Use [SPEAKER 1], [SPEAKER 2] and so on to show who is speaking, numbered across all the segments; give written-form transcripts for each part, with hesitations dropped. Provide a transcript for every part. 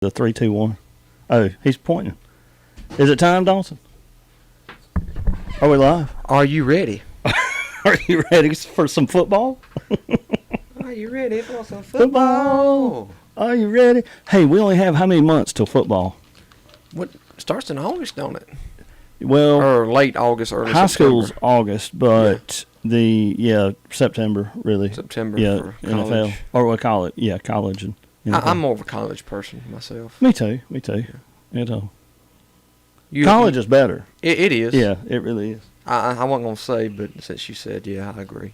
[SPEAKER 1] The 3, 2, 1. Oh, he's pointing. Is it time, Dawson? Are we live?
[SPEAKER 2] Are you ready?
[SPEAKER 1] Are you ready for some football?
[SPEAKER 2] Are you ready for some
[SPEAKER 1] Football. Are you ready? Hey, we only have how many months till football?
[SPEAKER 2] What starts in August, don't it?
[SPEAKER 1] Well,
[SPEAKER 2] Or late August, early
[SPEAKER 1] high
[SPEAKER 2] September.
[SPEAKER 1] school's August, but September really.
[SPEAKER 2] September
[SPEAKER 1] Yeah,
[SPEAKER 2] for
[SPEAKER 1] NFL
[SPEAKER 2] college.
[SPEAKER 1] or what call it? Yeah, college and NFL.
[SPEAKER 2] I'm more of a college person myself.
[SPEAKER 1] Me too. You know,
[SPEAKER 2] You-
[SPEAKER 1] college is better.
[SPEAKER 2] It is.
[SPEAKER 1] Yeah, it really is.
[SPEAKER 2] I wasn't gonna say, but since you said, yeah, I agree.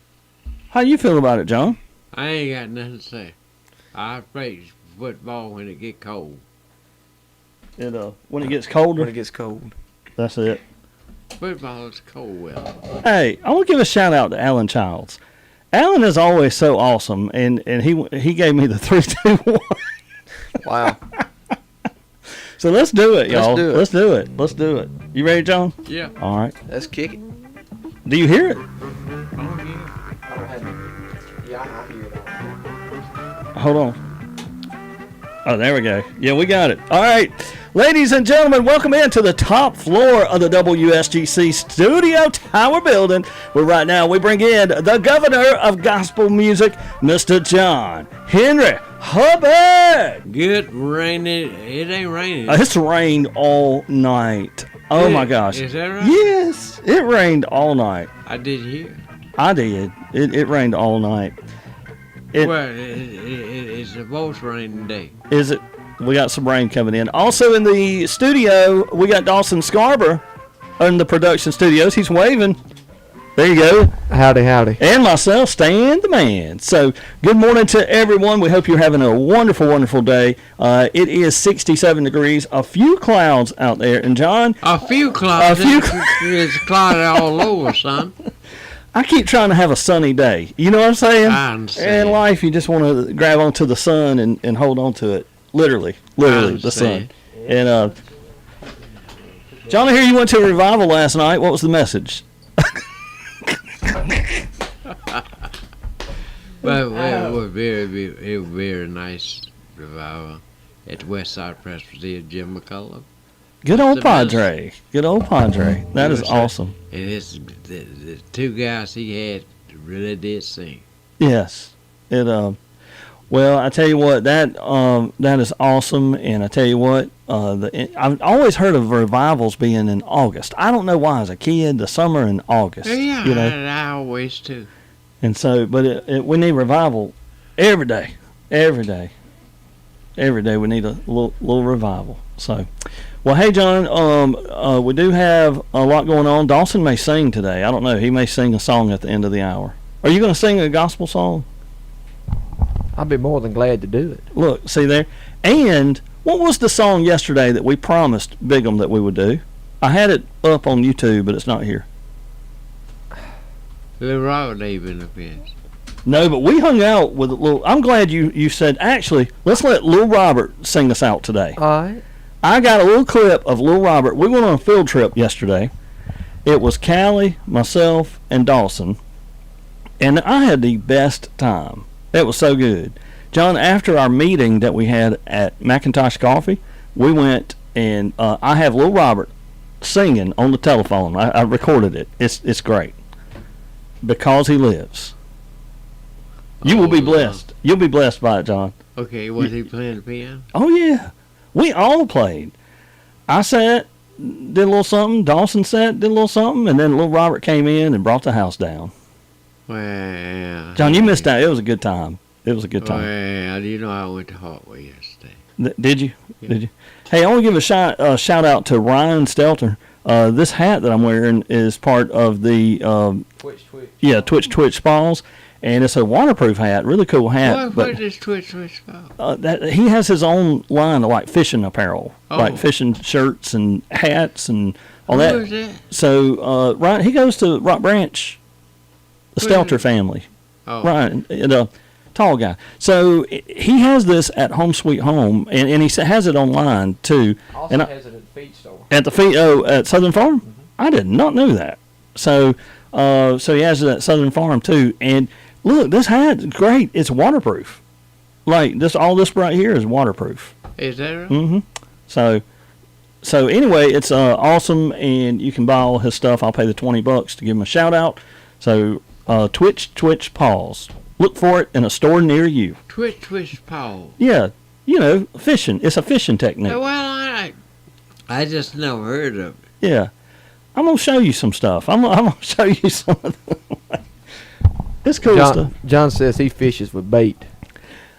[SPEAKER 1] How you feel about it, John?
[SPEAKER 3] I ain't got nothing to say. I play football when it get cold.
[SPEAKER 1] When it gets colder,
[SPEAKER 2] When it gets cold.
[SPEAKER 1] that's it.
[SPEAKER 3] Football is cold weather.
[SPEAKER 1] Hey, I want to give a shout out to Alan Childs. Alan is always so awesome, and he gave me the 3, 2, 1.
[SPEAKER 2] Wow.
[SPEAKER 1] So let's do it, y'all.
[SPEAKER 2] Let's do it.
[SPEAKER 1] Let's do it. You ready, John?
[SPEAKER 3] Yeah.
[SPEAKER 1] All right.
[SPEAKER 2] Let's kick it.
[SPEAKER 1] Do you hear it?
[SPEAKER 3] Oh, yeah.
[SPEAKER 2] Yeah, I hear it.
[SPEAKER 1] Hold on. Oh, there we go. Yeah, we got it. All right. Ladies and gentlemen, welcome into the top floor of the WSGC Studio Tower building, where right now we bring in the governor of gospel music, Mr. John Henry Hubbard.
[SPEAKER 3] Good rainy. It ain't raining.
[SPEAKER 1] It's rained all night. Oh, my gosh.
[SPEAKER 3] Is that right?
[SPEAKER 1] Yes, it rained all night.
[SPEAKER 3] I did hear.
[SPEAKER 1] I did. It rained all night. It-
[SPEAKER 3] Well, it's supposed to rain today.
[SPEAKER 1] Is it? We got some rain coming in. Also in the studio, we got Dawson Scarborough in the production studios. He's waving. There you go.
[SPEAKER 2] Howdy, howdy.
[SPEAKER 1] And myself, Stan the Man. So, good morning to everyone. We hope you're having a wonderful, wonderful day. It is 67 degrees. A few clouds out there. And, John,
[SPEAKER 3] A few clouds.
[SPEAKER 1] A few
[SPEAKER 3] It's clouded all over, son.
[SPEAKER 1] I keep trying to have a sunny day. You know what I'm saying?
[SPEAKER 3] I
[SPEAKER 1] In
[SPEAKER 3] understand.
[SPEAKER 1] life, you just want to grab onto the sun and hold on to it. Literally, the sun. And John, I hear you went to a revival last night. What was the message?
[SPEAKER 3] But it was very nice revival at the West Side Presbyterian, Jim McCullough.
[SPEAKER 1] Good old
[SPEAKER 3] The best.
[SPEAKER 1] Padre. Good old Padre. That is
[SPEAKER 3] Yes, sir.
[SPEAKER 1] awesome.
[SPEAKER 3] And it's the two guys he had really did sing.
[SPEAKER 1] Yes. Well, I tell you what, that is awesome. And I tell you what, I've always heard of revivals being in August. I don't know why. As a kid, the summer in August.
[SPEAKER 3] Yeah,
[SPEAKER 1] You know.
[SPEAKER 3] I always do.
[SPEAKER 1] And so, but we need revival every day. Every day we need a little revival. So, well, hey, John, we do have a lot going on. Dawson may sing today. I don't know. He may sing a song at the end of the hour. Are you going to sing a gospel song?
[SPEAKER 2] I'd be more than glad to do it.
[SPEAKER 1] Look, see there. And what was the song yesterday that we promised Bigum that we would do? I had it up on YouTube, but it's not here.
[SPEAKER 3] Little Robert ain't been up yet.
[SPEAKER 1] No, but we hung out with Lil. I'm glad you said, actually, let's let Lil Robert sing us out today.
[SPEAKER 2] All right.
[SPEAKER 1] I got a little clip of Lil Robert. We went on a field trip yesterday. It was Callie, myself, and Dawson. And I had the best time. It was so good. John, after our meeting that we had at Macintosh Coffee, we went and I have Lil Robert singing on the telephone. I recorded it. It's great. Because he lives. You will be blessed. You'll be blessed by it, John.
[SPEAKER 3] Okay, was he playing the piano?
[SPEAKER 1] Oh, yeah. We all played. I sat, did a little something. Dawson sat, did a little something. And then Lil Robert came in and brought the house down.
[SPEAKER 3] Well,
[SPEAKER 1] John, you missed out. It was a good time. It was a good time.
[SPEAKER 3] Well, you know I went to Hartway yesterday.
[SPEAKER 1] Did you?
[SPEAKER 3] Yeah.
[SPEAKER 1] Did you? Hey, I want to give a shout out to Ryan Stelter. This hat that I'm wearing is part of the Twitch Spas, and it's a waterproof hat. Really cool hat.
[SPEAKER 3] What is this Twitch about?
[SPEAKER 1] That he has his own line of like fishing apparel, like
[SPEAKER 3] Oh.
[SPEAKER 1] fishing shirts and hats and all
[SPEAKER 3] Who
[SPEAKER 1] that.
[SPEAKER 3] is that?
[SPEAKER 1] So Ryan, he goes to Rock Branch, the
[SPEAKER 3] Where-
[SPEAKER 1] Stelter family.
[SPEAKER 3] Oh,
[SPEAKER 1] Ryan, the tall guy. So he has this at Home Sweet Home, and he has it online too.
[SPEAKER 2] Also
[SPEAKER 1] And
[SPEAKER 2] has it at the feed store.
[SPEAKER 1] At the at Southern Farm? I did not know that. So he has it at Southern Farm too. And look, this hat's great. It's waterproof. Like all this right here is waterproof.
[SPEAKER 3] Is that right?
[SPEAKER 1] Mm-hmm. So anyway, it's awesome, and you can buy all his stuff. I'll pay the $20 to give him a shout out. So Twitch Paws. Look for it in a store near you.
[SPEAKER 3] Twitch Paul.
[SPEAKER 1] Yeah, fishing. It's a fishing technique.
[SPEAKER 3] Well, I just never heard of it.
[SPEAKER 1] Yeah, I'm gonna show you some stuff. I'm gonna show you some of it's cool stuff.
[SPEAKER 2] John says he fishes with bait.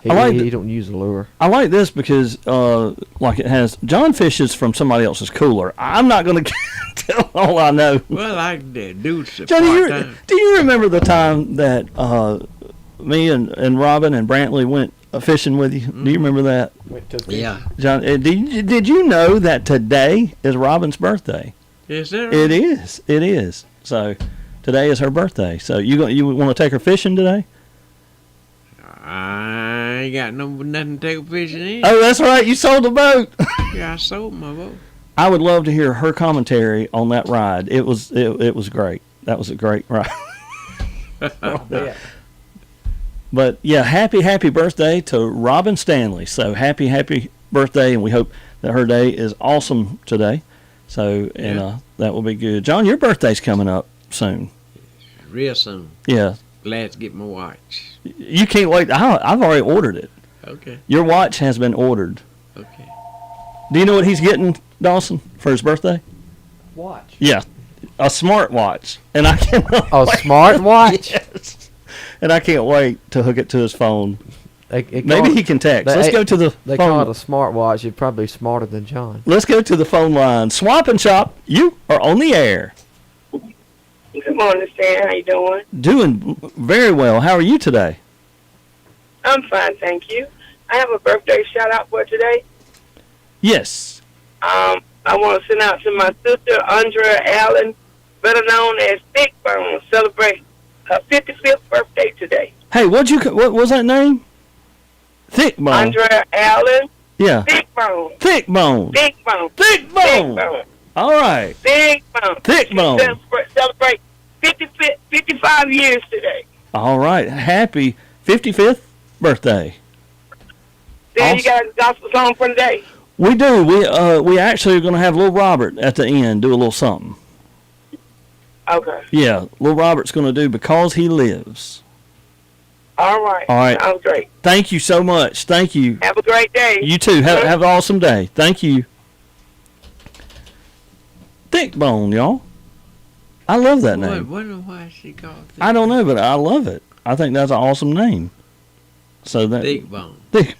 [SPEAKER 2] He don't use a lure.
[SPEAKER 1] I like this because, like, it has John fishes from somebody else's cooler. I'm not going to tell all I know.
[SPEAKER 3] Well, I did do some
[SPEAKER 1] Johnny, do you remember the time that me and Robin and Brantley went fishing with you? Mm-hmm. Do you remember that?
[SPEAKER 3] Yeah.
[SPEAKER 1] John, did you know that today is Robin's birthday?
[SPEAKER 3] Is it? Right?
[SPEAKER 1] It is. It is. So today is her birthday. So you want to take her fishing today?
[SPEAKER 3] I ain't got nothing to take a fishing in.
[SPEAKER 1] Oh, that's right. You sold the boat.
[SPEAKER 3] Yeah, I sold my boat.
[SPEAKER 1] I would love to hear her commentary on that ride. It was great. That was a great ride. But yeah, happy birthday to Robin Stanley. So happy birthday, and we hope that her day is awesome today. So that will be good. John, your birthday's coming up soon.
[SPEAKER 3] Real soon.
[SPEAKER 1] Yeah.
[SPEAKER 3] Glad to get my watch.
[SPEAKER 1] You can't wait. I've already ordered it.
[SPEAKER 3] Okay.
[SPEAKER 1] Your watch has been ordered.
[SPEAKER 3] Okay.
[SPEAKER 1] Do you know what he's getting, Dawson, for his birthday?
[SPEAKER 2] Watch.
[SPEAKER 1] Yeah, a smart watch, and I can't.
[SPEAKER 2] A smart watch.
[SPEAKER 1] Yes. And I can't wait to hook it to his phone. Maybe he can text. Let's go to the phone.
[SPEAKER 2] They call it a smart watch. You're probably smarter than John.
[SPEAKER 1] Let's go to the phone line. Swap and Shop, you are on the air.
[SPEAKER 4] Good morning, Stan. How you doing?
[SPEAKER 1] Doing very well. How are you today?
[SPEAKER 4] I'm fine, thank you. I have a birthday shout out for today.
[SPEAKER 1] Yes.
[SPEAKER 4] I want to send out to my sister, Andrea Allen, better known as Big Bone, celebrate her 55th birthday today.
[SPEAKER 1] Hey, what was that name? Thick Bone.
[SPEAKER 4] Andrea Allen.
[SPEAKER 1] Yeah.
[SPEAKER 4] Big Bone.
[SPEAKER 1] Thick Bone.
[SPEAKER 4] Big Bone.
[SPEAKER 1] Thick Bone.
[SPEAKER 4] Big Bone.
[SPEAKER 1] All right.
[SPEAKER 4] Big Bone.
[SPEAKER 1] Thick Bone.
[SPEAKER 4] Celebrate 55 years today.
[SPEAKER 1] All right. Happy 55th birthday.
[SPEAKER 4] Then
[SPEAKER 1] Awesome.
[SPEAKER 4] you got a gospel song for today.
[SPEAKER 1] We do. We actually are going to have Little Robert at the end do a little something.
[SPEAKER 4] Okay.
[SPEAKER 1] Yeah, Little Robert's going to do Because He Lives.
[SPEAKER 4] All right.
[SPEAKER 1] All right.
[SPEAKER 4] Sounds great.
[SPEAKER 1] Thank you so much. Thank you.
[SPEAKER 4] Have a great day.
[SPEAKER 1] You too. Have an awesome day. Thank you. Thick Bone, y'all. I love that name.
[SPEAKER 3] Wonder why she called it.
[SPEAKER 1] I don't know, but I love it. I think that's an awesome name. So that
[SPEAKER 3] Thick Bone.
[SPEAKER 1] Thick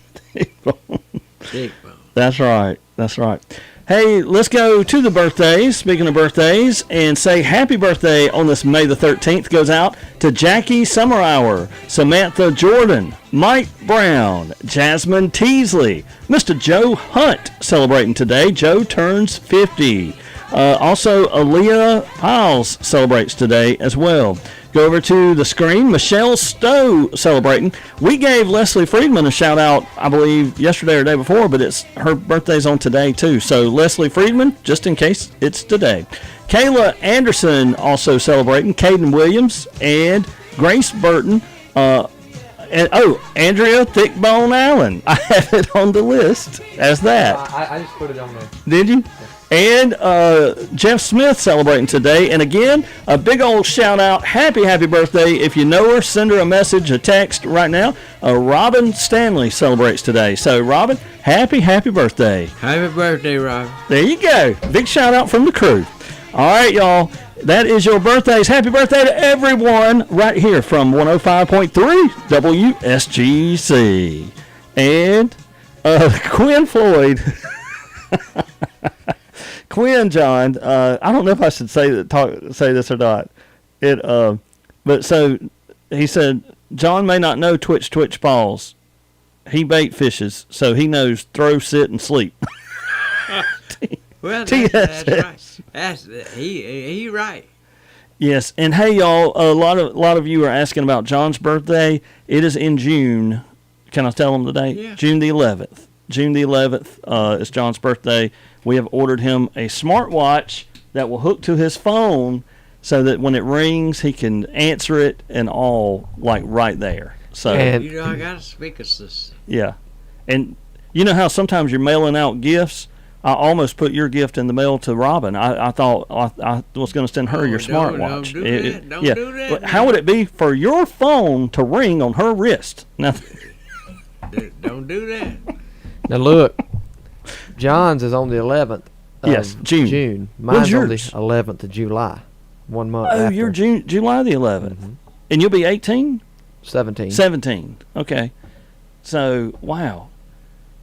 [SPEAKER 1] Bone.
[SPEAKER 3] Thick Bone.
[SPEAKER 1] That's right. That's right. Hey, let's go to the birthdays. Speaking of birthdays, and say happy birthday on this May the 13th goes out to Jackie Summerhour, Samantha Jordan, Mike Brown, Jasmine Teasley, Mr. Joe Hunt celebrating today. Joe turns 50. Also, Aaliyah Piles celebrates today as well. Go over to the screen. Michelle Stowe celebrating. We gave Leslie Friedman a shout out, I believe, yesterday or the day before, but her birthday's on today too. So Leslie Friedman, just in case it's today. Kayla Anderson also celebrating. Caden Williams and Grace Burton. Andrea Thickbone Allen. I have it on the list as that.
[SPEAKER 2] I just put it on there.
[SPEAKER 1] Did you? And Jeff Smith celebrating today. And again, a big old shout out. Happy birthday. If you know her, send her a message, a text right now. Robin Stanley celebrates today. So, Robin, happy birthday.
[SPEAKER 3] Happy birthday, Robin.
[SPEAKER 1] There you go. Big shout out from the crew. All right, y'all. That is your birthdays. Happy birthday to everyone right here from 105.3 WSGC. And Quinn Floyd. Quinn, John, I don't know if I should say this or not. But so he said, John may not know Twitch Balls. He bait fishes, so he knows throw, sit, and sleep.
[SPEAKER 3] Well, that's right. He right.
[SPEAKER 1] Yes, and hey, y'all, a lot of you are asking about John's birthday. It is in June. Can I tell them the date?
[SPEAKER 3] Yeah.
[SPEAKER 1] June the 11th. June the 11th is John's birthday. We have ordered him a smartwatch that will hook to his phone so that when it rings, he can answer it and all, like, right there. So
[SPEAKER 2] And
[SPEAKER 3] I got a speaker system.
[SPEAKER 1] yeah, and You know how sometimes you're mailing out gifts? I almost put your gift in the mail to Robin. I thought I was going to send her your smartwatch.
[SPEAKER 3] Don't do that. Don't do that.
[SPEAKER 1] But how would it be for your phone to ring on her wrist? Now,
[SPEAKER 3] Don't do that.
[SPEAKER 2] Now look, John's is on the 11th.
[SPEAKER 1] Yes, June.
[SPEAKER 2] June.
[SPEAKER 1] When's
[SPEAKER 2] Mine's on the
[SPEAKER 1] yours?
[SPEAKER 2] 11th of July. 1 month
[SPEAKER 1] oh,
[SPEAKER 2] after.
[SPEAKER 1] you're July the 11th.
[SPEAKER 2] Mhm.
[SPEAKER 1] And you'll be 18?
[SPEAKER 2] 17.
[SPEAKER 1] 17. Okay. So, wow.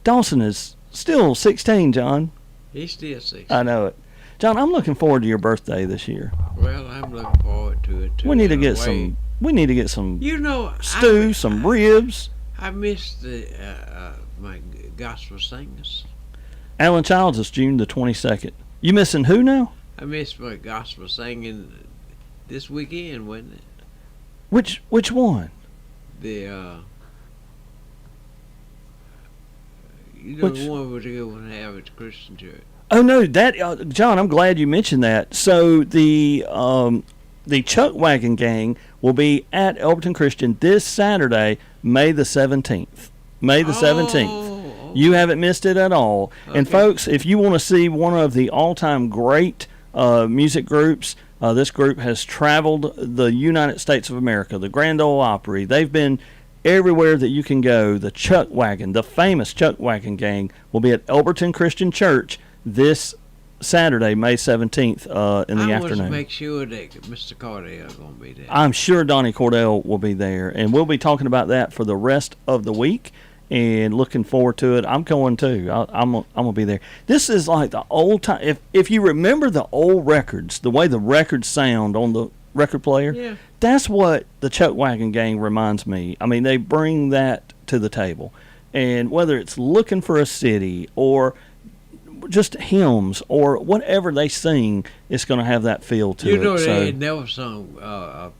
[SPEAKER 1] Dawson is still 16, John.
[SPEAKER 3] He's still 6.
[SPEAKER 1] I know it. John, I'm looking forward to your birthday this year.
[SPEAKER 3] Well, I'm looking forward to it too.
[SPEAKER 1] We need to
[SPEAKER 3] in a
[SPEAKER 1] get
[SPEAKER 3] way.
[SPEAKER 1] some. We need to get some
[SPEAKER 3] You know,
[SPEAKER 1] stew, some ribs.
[SPEAKER 3] I missed the my gospel singers.
[SPEAKER 1] Alan Childs is June the 22nd. You missing who now?
[SPEAKER 3] I missed my gospel singing this weekend, wasn't it?
[SPEAKER 1] Which one?
[SPEAKER 3] The you know
[SPEAKER 1] Which-
[SPEAKER 3] the one we're going to have at the Christian church.
[SPEAKER 1] Oh no, that John. I'm glad you mentioned that. So the Chuck Wagon Gang will be at Elberton Christian this Saturday, May the 17th. May the 17th.
[SPEAKER 3] Oh,
[SPEAKER 1] You haven't missed it at all. And
[SPEAKER 3] Okay.
[SPEAKER 1] folks, if you want to see one of the all-time great music groups, this group has traveled the United States of America, the Grand Ole Opry. They've been everywhere that you can go. The Chuck Wagon, the famous Chuck Wagon Gang, will be at Elberton Christian Church this Saturday, May 17th, in the
[SPEAKER 3] I want to
[SPEAKER 1] afternoon.
[SPEAKER 3] make sure that Mr. Cardell going to be there.
[SPEAKER 1] I'm sure Donnie Cordell will be there, and we'll be talking about that for the rest of the week. And looking forward to it. I'm going too. I'm gonna be there. This is like the old time. If you remember the old records, the way the records sound on the record player,
[SPEAKER 3] Yeah.
[SPEAKER 1] that's what the Chuck Wagon Gang reminds me. I mean, they bring that to the table, and whether it's Looking for a City or just hymns or whatever they sing, it's going to have that feel to
[SPEAKER 3] You
[SPEAKER 1] it.
[SPEAKER 3] know,
[SPEAKER 1] So
[SPEAKER 3] they had never sung a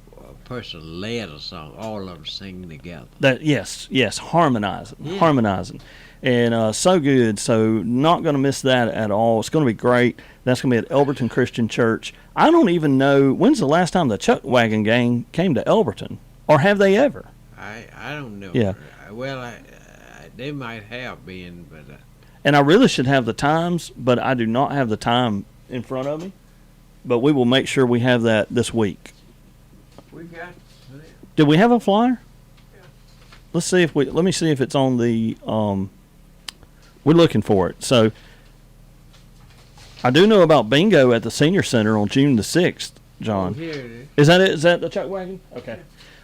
[SPEAKER 3] person led a song, all of them singing together.
[SPEAKER 1] that yes, harmonizing,
[SPEAKER 3] Yeah.
[SPEAKER 1] harmonizing, and so good. So not going to miss that at all. It's going to be great. That's going to be at Elberton Christian Church. I don't even know when's the last time the Chuck Wagon Gang came to Elberton, or have they ever?
[SPEAKER 3] I don't know.
[SPEAKER 1] Yeah.
[SPEAKER 3] Well, they might have been, but
[SPEAKER 1] And I really should have the times, but I do not have the time in front of me. But we will make sure we have that this week.
[SPEAKER 3] we got.
[SPEAKER 1] Did we have a flyer?
[SPEAKER 3] Yeah.
[SPEAKER 1] Let's see if we. Let me see if it's on the. We're looking for it. So I do know about bingo at the senior center on June the 6th, John.
[SPEAKER 3] Oh, here it is.
[SPEAKER 1] Is that it? Is that the Chuck Wagon? Okay.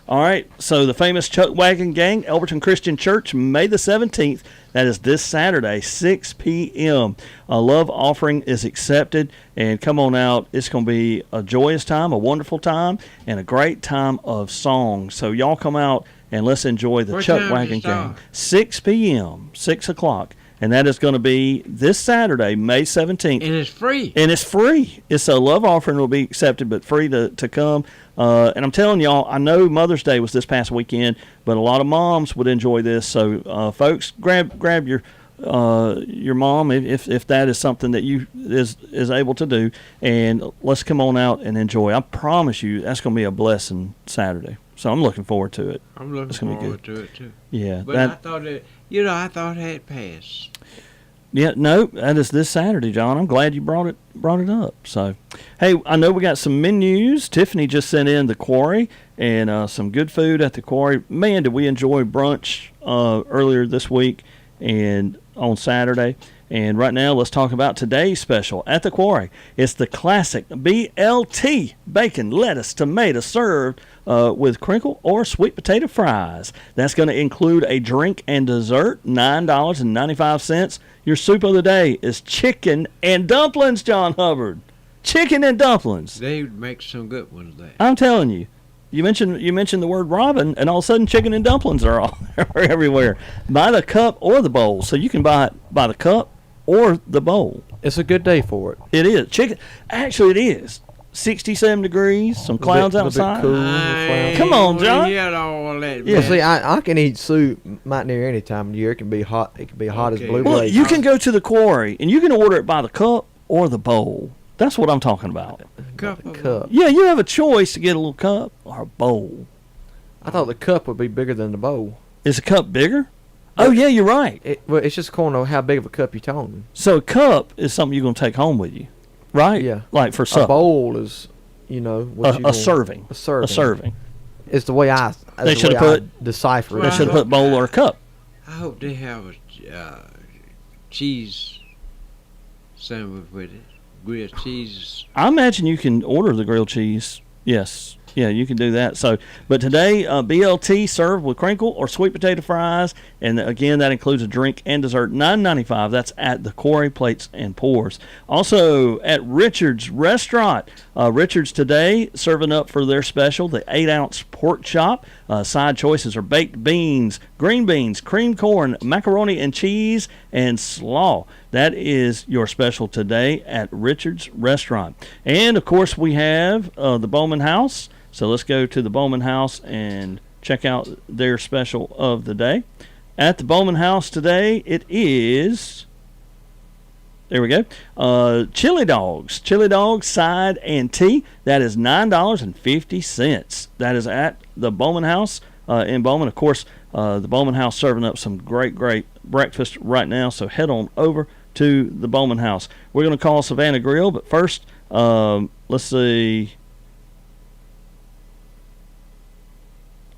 [SPEAKER 1] All right. So the famous Chuck Wagon Gang, Elberton Christian Church, May the 17th. That is this Saturday, 6 p.m. A love offering is accepted. And come on out. It's going to be a joyous time, a wonderful time, and a great time of song. So y'all come out and let's enjoy the
[SPEAKER 3] What
[SPEAKER 1] Chuck
[SPEAKER 3] time does
[SPEAKER 1] Wagon
[SPEAKER 3] it start?
[SPEAKER 1] Gang. 6 p.m., 6 o'clock. And that is going to be this Saturday, May 17th.
[SPEAKER 3] And it's free.
[SPEAKER 1] And it's free. It's a love offering will be accepted, but free to come. And I'm telling y'all, I know Mother's Day was this past weekend, but a lot of moms would enjoy this. So, folks, grab your mom if that is something that you is able to do, and let's come on out and enjoy. I promise you, that's going to be a blessing Saturday. So I'm looking forward to it.
[SPEAKER 3] I'm looking
[SPEAKER 1] It's gonna be
[SPEAKER 3] forward to it too.
[SPEAKER 1] Yeah,
[SPEAKER 3] But I thought it, I thought it had passed.
[SPEAKER 1] Yeah, no, that is this Saturday, John. I'm glad you brought it up. So, hey, I know we got some menus. Tiffany just sent in the Quarry and some good food at the Quarry. Man, did we enjoy brunch earlier this week and on Saturday. And right now, let's talk about today's special at the Quarry. It's the classic BLT, bacon, lettuce, tomato, served with crinkle or sweet potato fries. That's going to include a drink and dessert, $9.95. Your soup of the day is chicken and dumplings, John Hubbard. Chicken and dumplings.
[SPEAKER 3] They make some good ones there.
[SPEAKER 1] I'm telling you. You mentioned the word Robin, and all of a sudden chicken and dumplings are all are everywhere. Buy the cup or the bowl, so you can buy the cup or the bowl.
[SPEAKER 2] It's a good day for it.
[SPEAKER 1] It is chicken. Actually, it is 67 degrees. Some clouds
[SPEAKER 2] a bit
[SPEAKER 1] outside.
[SPEAKER 2] cool.
[SPEAKER 3] I
[SPEAKER 1] Come on,
[SPEAKER 3] ain't
[SPEAKER 1] John.
[SPEAKER 3] heard all that.
[SPEAKER 1] Yeah.
[SPEAKER 2] Well, see, I can eat soup might near any time of year. It can be hot. It can be hot as
[SPEAKER 3] Okay.
[SPEAKER 2] blue
[SPEAKER 1] Well,
[SPEAKER 2] blazes.
[SPEAKER 1] you can go to the Quarry and you can order it by the cup or the bowl. That's what I'm talking about.
[SPEAKER 3] Cup
[SPEAKER 2] The
[SPEAKER 3] of
[SPEAKER 2] cup.
[SPEAKER 1] Yeah, you have a choice to get a little cup or a bowl.
[SPEAKER 2] I thought the cup would be bigger than the bowl.
[SPEAKER 1] Is the cup bigger? Oh yeah, you're right.
[SPEAKER 2] Well, it's just according to how big of a cup you're talking.
[SPEAKER 1] So a cup is something you're gonna take home with you, right?
[SPEAKER 2] Yeah.
[SPEAKER 1] Like for
[SPEAKER 2] A
[SPEAKER 1] supper.
[SPEAKER 2] bowl is, what you
[SPEAKER 1] A serving.
[SPEAKER 2] A serving.
[SPEAKER 1] A serving.
[SPEAKER 2] It's the way I.
[SPEAKER 1] They should have
[SPEAKER 2] decipher it.
[SPEAKER 1] They should have put bowl or cup.
[SPEAKER 3] I hope they have a cheese sandwich with it. Grilled cheese.
[SPEAKER 1] I imagine you can order the grilled cheese. Yes. Yeah, you can do that. So, but today, BLT served with crinkle or sweet potato fries, and again, that includes a drink and dessert. $9.95. That's at the Quarry Plates and Pours. Also at Richard's Restaurant. Richard's today serving up for their special the 8-ounce pork chop. Side choices are baked beans, green beans, cream corn, macaroni and cheese, and slaw. That is your special today at Richard's Restaurant. And of course, we have the Bowman House. So let's go to the Bowman House and check out their special of the day. At the Bowman House today, it is, there we go, chili dogs, side, and tea. That is $9.50. That is at the Bowman House in Bowman. Of course, the Bowman House serving up some great breakfast right now. So head on over to the Bowman House. We're going to call Savannah Grill, but first, let's see.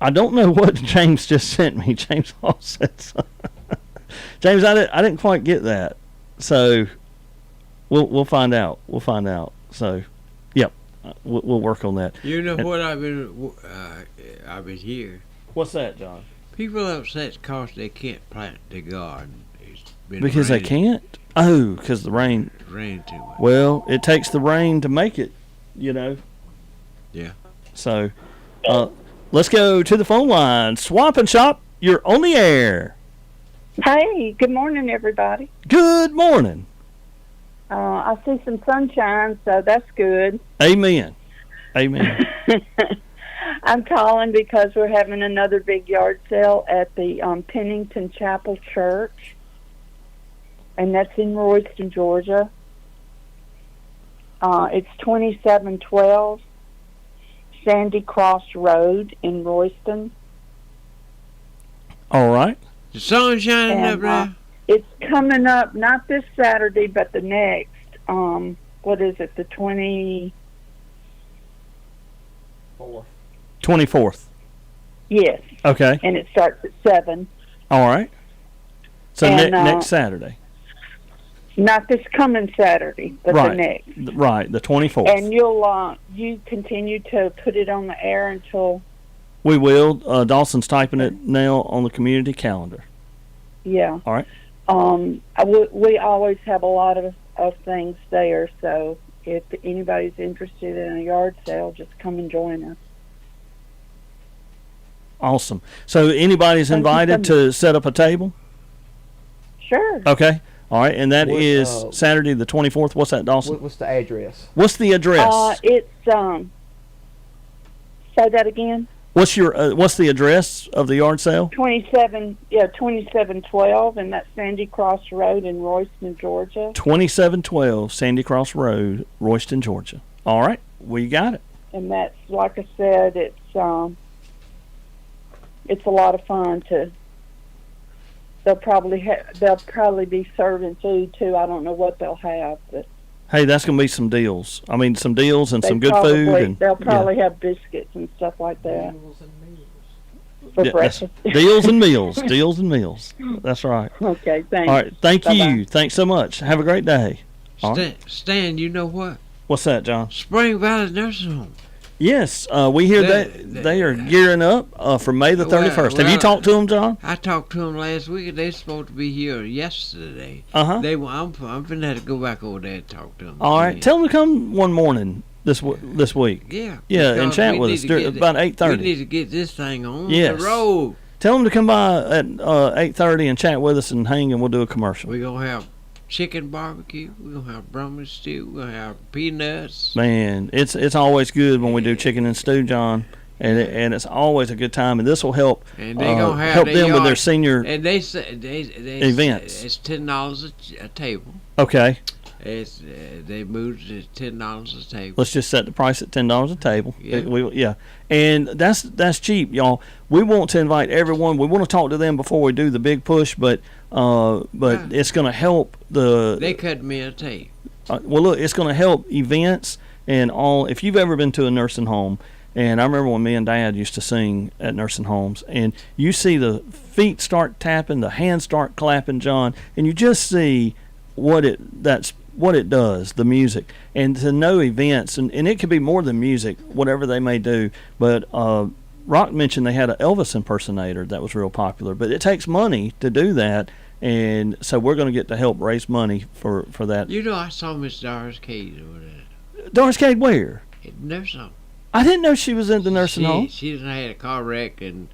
[SPEAKER 1] I don't know what James just sent me. James Hall said something. James, I didn't quite get that. So we'll find out. We'll find out. So, yep, we'll work on that.
[SPEAKER 3] You know what I've been hearing?
[SPEAKER 1] What's that, John?
[SPEAKER 3] People upset because they can't plant the garden. It's been
[SPEAKER 1] Because they can't? Oh, because the rain.
[SPEAKER 3] Rain too much.
[SPEAKER 1] Well, it takes the rain to make it,
[SPEAKER 3] Yeah.
[SPEAKER 1] So, let's go to the phone line. Swamp and Shop, you're on the air.
[SPEAKER 5] Hey, good morning, everybody.
[SPEAKER 1] Good morning.
[SPEAKER 5] I see some sunshine, so that's good.
[SPEAKER 1] Amen. Amen.
[SPEAKER 5] I'm calling because we're having another big yard sale at the Pennington Chapel Church, and that's in Royston, Georgia. It's 2712 Sandy Cross Road in Royston.
[SPEAKER 1] All right.
[SPEAKER 3] The sun shining
[SPEAKER 5] And,
[SPEAKER 3] up there.
[SPEAKER 5] It's coming up, not this Saturday, but the next. What is it, the
[SPEAKER 1] 24th.
[SPEAKER 5] Yes,
[SPEAKER 1] Okay.
[SPEAKER 5] and it starts at 7.
[SPEAKER 1] All right. So
[SPEAKER 5] And,
[SPEAKER 1] next Saturday.
[SPEAKER 5] Not this coming Saturday, but
[SPEAKER 1] Right.
[SPEAKER 5] the next.
[SPEAKER 1] Right, the 24th.
[SPEAKER 5] And you'll you continue to put it on the air until,
[SPEAKER 1] We will. Dawson's typing it now on the community calendar.
[SPEAKER 5] yeah.
[SPEAKER 1] All right.
[SPEAKER 5] We always have a lot of things there, so if anybody's interested in a yard sale, just come and join us.
[SPEAKER 1] Awesome. So anybody's
[SPEAKER 5] Thank you
[SPEAKER 1] invited
[SPEAKER 5] so
[SPEAKER 1] to set up a table?
[SPEAKER 5] Sure.
[SPEAKER 1] Okay. All right. And that
[SPEAKER 2] What,
[SPEAKER 1] is Saturday the 24th. What's that, Dawson?
[SPEAKER 2] What's the address?
[SPEAKER 1] What's the address?
[SPEAKER 5] It's say that again.
[SPEAKER 1] What's the address of the yard sale?
[SPEAKER 5] 2712, and that's Sandy Cross Road in Royston, Georgia.
[SPEAKER 1] 2712 Sandy Cross Road, Royston, Georgia. All right. We got it.
[SPEAKER 5] And that's, like I said, it's a lot of fun to. They'll probably be serving food too. I don't know what they'll have, but
[SPEAKER 1] Hey, that's going to be some deals. I mean, some deals and some good
[SPEAKER 5] probably,
[SPEAKER 1] food. And
[SPEAKER 5] they'll probably have biscuits and stuff like that for
[SPEAKER 1] yeah, that's-
[SPEAKER 5] breakfast.
[SPEAKER 1] deals and meals. Deals and meals. That's right.
[SPEAKER 5] Okay, thanks.
[SPEAKER 1] All right. Thank
[SPEAKER 5] Bye-bye.
[SPEAKER 1] you. Thanks so much. Have a great day. All right.
[SPEAKER 3] Stan, you know what?
[SPEAKER 1] What's that, John?
[SPEAKER 3] Spring Valley Nursing Home.
[SPEAKER 1] Yes, we hear they are gearing up for May the 31st. Have you talked to them, John?
[SPEAKER 3] I talked to them last week, and they're supposed to be here yesterday.
[SPEAKER 1] Uh-huh.
[SPEAKER 3] I'm finna have to go back over there and talk to them.
[SPEAKER 1] All right.
[SPEAKER 3] again.
[SPEAKER 1] Tell them to come one morning this week.
[SPEAKER 3] Yeah.
[SPEAKER 1] Yeah, and
[SPEAKER 3] because
[SPEAKER 1] chat
[SPEAKER 3] we
[SPEAKER 1] with
[SPEAKER 3] need
[SPEAKER 1] us
[SPEAKER 3] to
[SPEAKER 1] during,
[SPEAKER 3] get
[SPEAKER 1] about
[SPEAKER 3] We
[SPEAKER 1] 8:30.
[SPEAKER 3] need to get this thing on
[SPEAKER 1] Yes.
[SPEAKER 3] the road.
[SPEAKER 1] Tell them to come by at 8:30 and chat with us and hang, and we'll do a commercial.
[SPEAKER 3] We're going to have chicken barbecue. We're going to have Brummel stew. We're going to have peanuts.
[SPEAKER 1] Man, it's always good when we do chicken and stew, John, and it's always a good time. And this will help
[SPEAKER 3] And they gonna have
[SPEAKER 1] help
[SPEAKER 3] their
[SPEAKER 1] them with their
[SPEAKER 3] yard.
[SPEAKER 1] say
[SPEAKER 3] And they say
[SPEAKER 1] Events.
[SPEAKER 3] it's $10 a table.
[SPEAKER 1] Okay.
[SPEAKER 3] It's they moved it to $10 a table.
[SPEAKER 1] Let's just set the price at $10 a table.
[SPEAKER 3] Yeah.
[SPEAKER 1] Yeah, and that's cheap, y'all. We want to invite everyone. We want to talk to them before we do the big push, but it's going to help the.
[SPEAKER 3] They cut me a tape.
[SPEAKER 1] Well, look, it's going to help events and all. If you've ever been to a nursing home, and I remember when me and Dad used to sing at nursing homes, and you see the feet start tapping, the hands start clapping, John, and you just see what it does, the music, and to know events, and it could be more than music, whatever they may do. But Rock mentioned they had an Elvis impersonator that was real popular, but it takes money to do that, and so we're going to get to help raise money for that.
[SPEAKER 3] You know, I saw Miss Doris Cade over there.
[SPEAKER 1] Doris Cade, where?
[SPEAKER 3] Nursing home.
[SPEAKER 1] I didn't know she was in the nursing home.
[SPEAKER 3] She done had a car wreck, and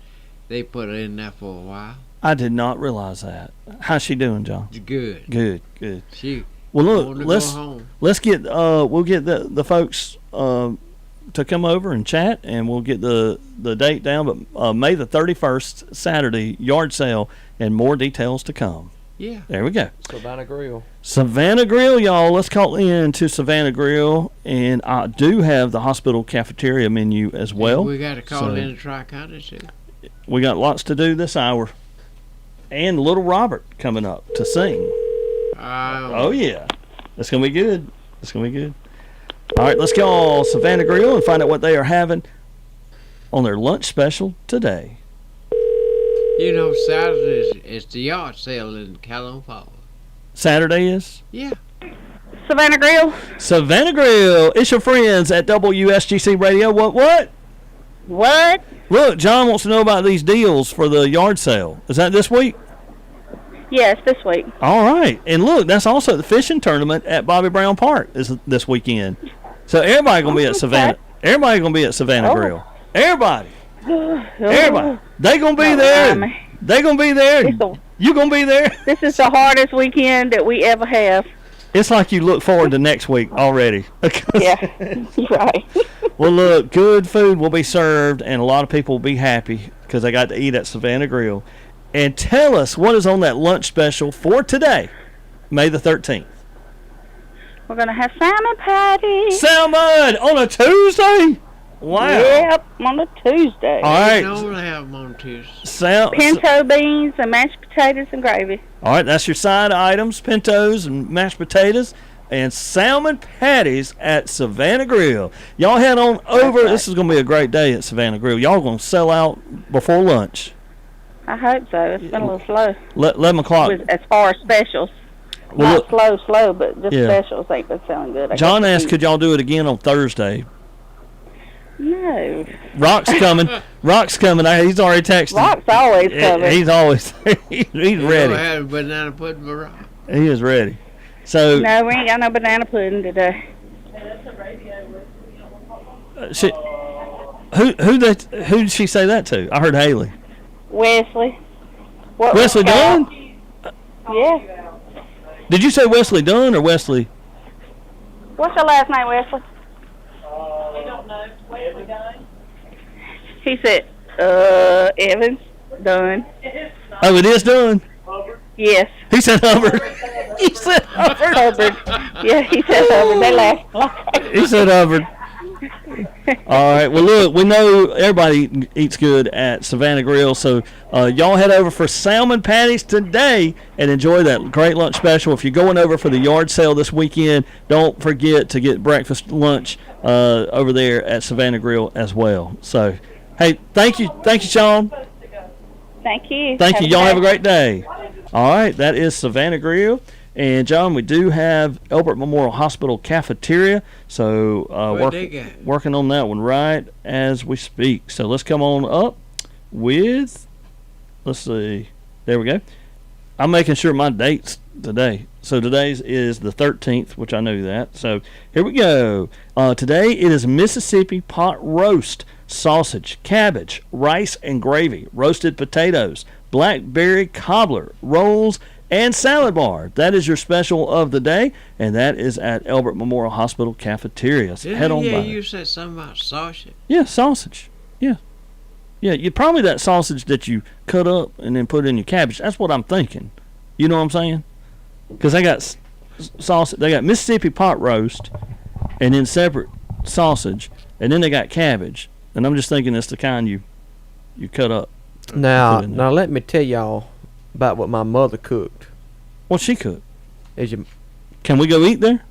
[SPEAKER 3] they put her in there for a while.
[SPEAKER 1] I did not realize that. How's she doing, John?
[SPEAKER 3] Good.
[SPEAKER 1] Good.
[SPEAKER 3] She
[SPEAKER 1] Well,
[SPEAKER 3] wanted
[SPEAKER 1] look,
[SPEAKER 3] to
[SPEAKER 1] let's
[SPEAKER 3] go home.
[SPEAKER 1] get we'll get the folks to come over and chat, and we'll get the date down. But May the 31st, Saturday, yard sale, and more details to come.
[SPEAKER 3] Yeah.
[SPEAKER 1] There we go.
[SPEAKER 2] Savannah Grill.
[SPEAKER 1] Savannah Grill, y'all. Let's call in to Savannah Grill, and I do have the hospital cafeteria menu as well.
[SPEAKER 3] We got to call
[SPEAKER 1] so-
[SPEAKER 3] in the Tri-County too.
[SPEAKER 1] We got lots to do this hour, and Little Robert coming up to sing. Oh yeah, that's gonna be good. All right, let's call Savannah Grill and find out what they are having on their lunch special today.
[SPEAKER 3] You know, Saturday is the yard sale in Calhoun Falls.
[SPEAKER 1] Saturday is
[SPEAKER 3] Yeah.
[SPEAKER 5] Savannah Grill.
[SPEAKER 1] Savannah Grill. It's your friends at WSGC Radio. What?
[SPEAKER 5] What?
[SPEAKER 1] Look, John wants to know about these deals for the yard sale. Is that this week?
[SPEAKER 5] Yes, this week.
[SPEAKER 1] All right, and look, that's also the fishing tournament at Bobby Brown Park is this weekend. So everybody gonna be at Savannah. Everybody gonna be at Savannah Grill. Everybody. They gonna be there. They gonna be there. You gonna be there.
[SPEAKER 5] This is the hardest weekend that we ever have.
[SPEAKER 1] It's like you look forward to next week already.
[SPEAKER 5] Yeah, right.
[SPEAKER 1] Well, look, good food will be served, and a lot of people will be happy because they got to eat at Savannah Grill. And tell us what is on that lunch special for today, May the 13th.
[SPEAKER 5] We're going to have salmon patties.
[SPEAKER 1] Salmon on a Tuesday? Wow.
[SPEAKER 5] Yep, on a Tuesday.
[SPEAKER 1] All right.
[SPEAKER 3] We normally have them on Tuesday.
[SPEAKER 5] Pinto beans and mashed potatoes and gravy.
[SPEAKER 1] All right, that's your side items, pintos and mashed potatoes and salmon patties at Savannah Grill. Y'all head on over. This is going to be a great day at Savannah Grill. Y'all going to sell out before lunch.
[SPEAKER 5] I hope so. It's been a little slow
[SPEAKER 1] 11 o'clock.
[SPEAKER 5] as far as specials.
[SPEAKER 1] Well,
[SPEAKER 5] Not slow, but just
[SPEAKER 1] Yeah.
[SPEAKER 5] specials ain't been selling good.
[SPEAKER 1] John asked, could y'all do it again on Thursday?
[SPEAKER 5] No.
[SPEAKER 1] Rock's coming. Rock's coming. He's already texted.
[SPEAKER 5] Rock's always coming.
[SPEAKER 1] He's always he's ready.
[SPEAKER 3] I had a banana pudding for Rock.
[SPEAKER 1] He is ready. So
[SPEAKER 5] No, we ain't got no banana pudding today.
[SPEAKER 1] who did she say that to? I heard Haley.
[SPEAKER 5] Wesley.
[SPEAKER 1] Wesley Dunn?
[SPEAKER 5] Yeah.
[SPEAKER 1] Did you say Wesley Dunn or Wesley?
[SPEAKER 5] What's your last name, Wesley? We don't know. Wesley Dunn. He said, Evans Dunn.
[SPEAKER 1] Oh, it is Dunn.
[SPEAKER 5] Yes.
[SPEAKER 1] He said Hubbard. He said Hubbard.
[SPEAKER 5] Hubbard. Yeah, he said Hubbard. They laughed.
[SPEAKER 1] He said Hubbard. All right. Well, look, we know everybody eats good at Savannah Grill, so y'all head over for salmon patties today and enjoy that great lunch special. If you're going over for the yard sale this weekend, don't forget to get breakfast, lunch over there at Savannah Grill as well. So, hey, thank you, Sean.
[SPEAKER 5] Thank you.
[SPEAKER 1] Thank you. Y'all have a great day. All right, that is Savannah Grill. And, John, we do have Elbert Memorial Hospital cafeteria, so working on that one right as we speak. So let's come on up with, let's see, there we go. I'm making sure my date's today. So today's is the 13th, which I knew that. So here we go. Today it is Mississippi pot roast, sausage, cabbage, rice and gravy, roasted potatoes, blackberry cobbler, rolls, and salad bar. That is your special of the day, and that is at Elbert Memorial Hospital cafeteria. So head on by.
[SPEAKER 3] You said something about sausage.
[SPEAKER 1] Yeah, sausage. Yeah. You probably that sausage that you cut up and then put in your cabbage. That's what I'm thinking. You know what I'm saying? Because they got sausage. They got Mississippi pot roast, and then separate sausage, and then they got cabbage. And I'm just thinking it's the kind you cut up.
[SPEAKER 2] Now,
[SPEAKER 1] Put in there.
[SPEAKER 2] now let me tell y'all about what my mother cooked.
[SPEAKER 1] What she cooked?
[SPEAKER 2] Is you?
[SPEAKER 1] Can we go eat there?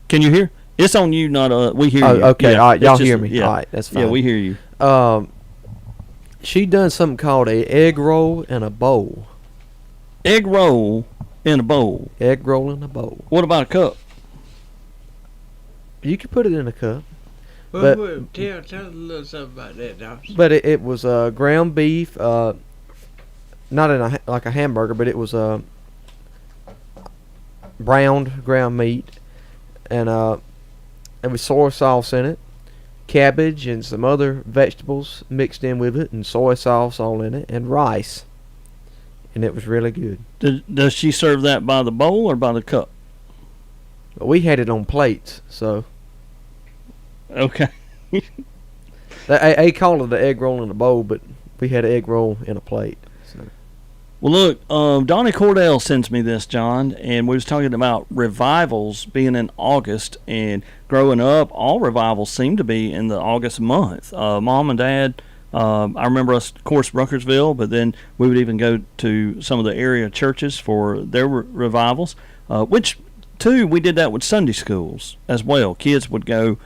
[SPEAKER 1] Can you hear? It's on you, not we hear
[SPEAKER 2] Oh,
[SPEAKER 1] you.
[SPEAKER 2] okay.
[SPEAKER 1] Yeah,
[SPEAKER 2] All right.
[SPEAKER 1] it's
[SPEAKER 2] Y'all
[SPEAKER 1] just-
[SPEAKER 2] hear me.
[SPEAKER 1] Yeah,
[SPEAKER 2] All right. That's fine.
[SPEAKER 1] yeah, we hear you.
[SPEAKER 2] She done something called a egg roll in a bowl.
[SPEAKER 1] Egg roll in a bowl.
[SPEAKER 2] Egg roll in a bowl.
[SPEAKER 1] What about a cup?
[SPEAKER 2] You can put it in a cup.
[SPEAKER 3] Well,
[SPEAKER 2] But-
[SPEAKER 3] tell us a little something about that, Dawson.
[SPEAKER 2] But it was ground beef, not in like a hamburger, but it was browned ground meat, and there was soy sauce in it, cabbage and some other vegetables mixed in with it, and soy sauce all in it, and rice, and it was really good.
[SPEAKER 1] Does she serve that by the bowl or by the cup?
[SPEAKER 2] But we had it on plates, so
[SPEAKER 1] Okay.
[SPEAKER 2] they called it the egg roll in a bowl, but we had an egg roll in a plate. So.
[SPEAKER 1] Well, look, Donnie Cordell sends me this, John, and we was talking about revivals being in August, and growing up, all revivals seem to be in the August month. Mom and Dad, I remember us, of course, Ruckersville, but then we would even go to some of the area churches for their revivals, which, too, we did that with Sunday schools as well. Kids would go,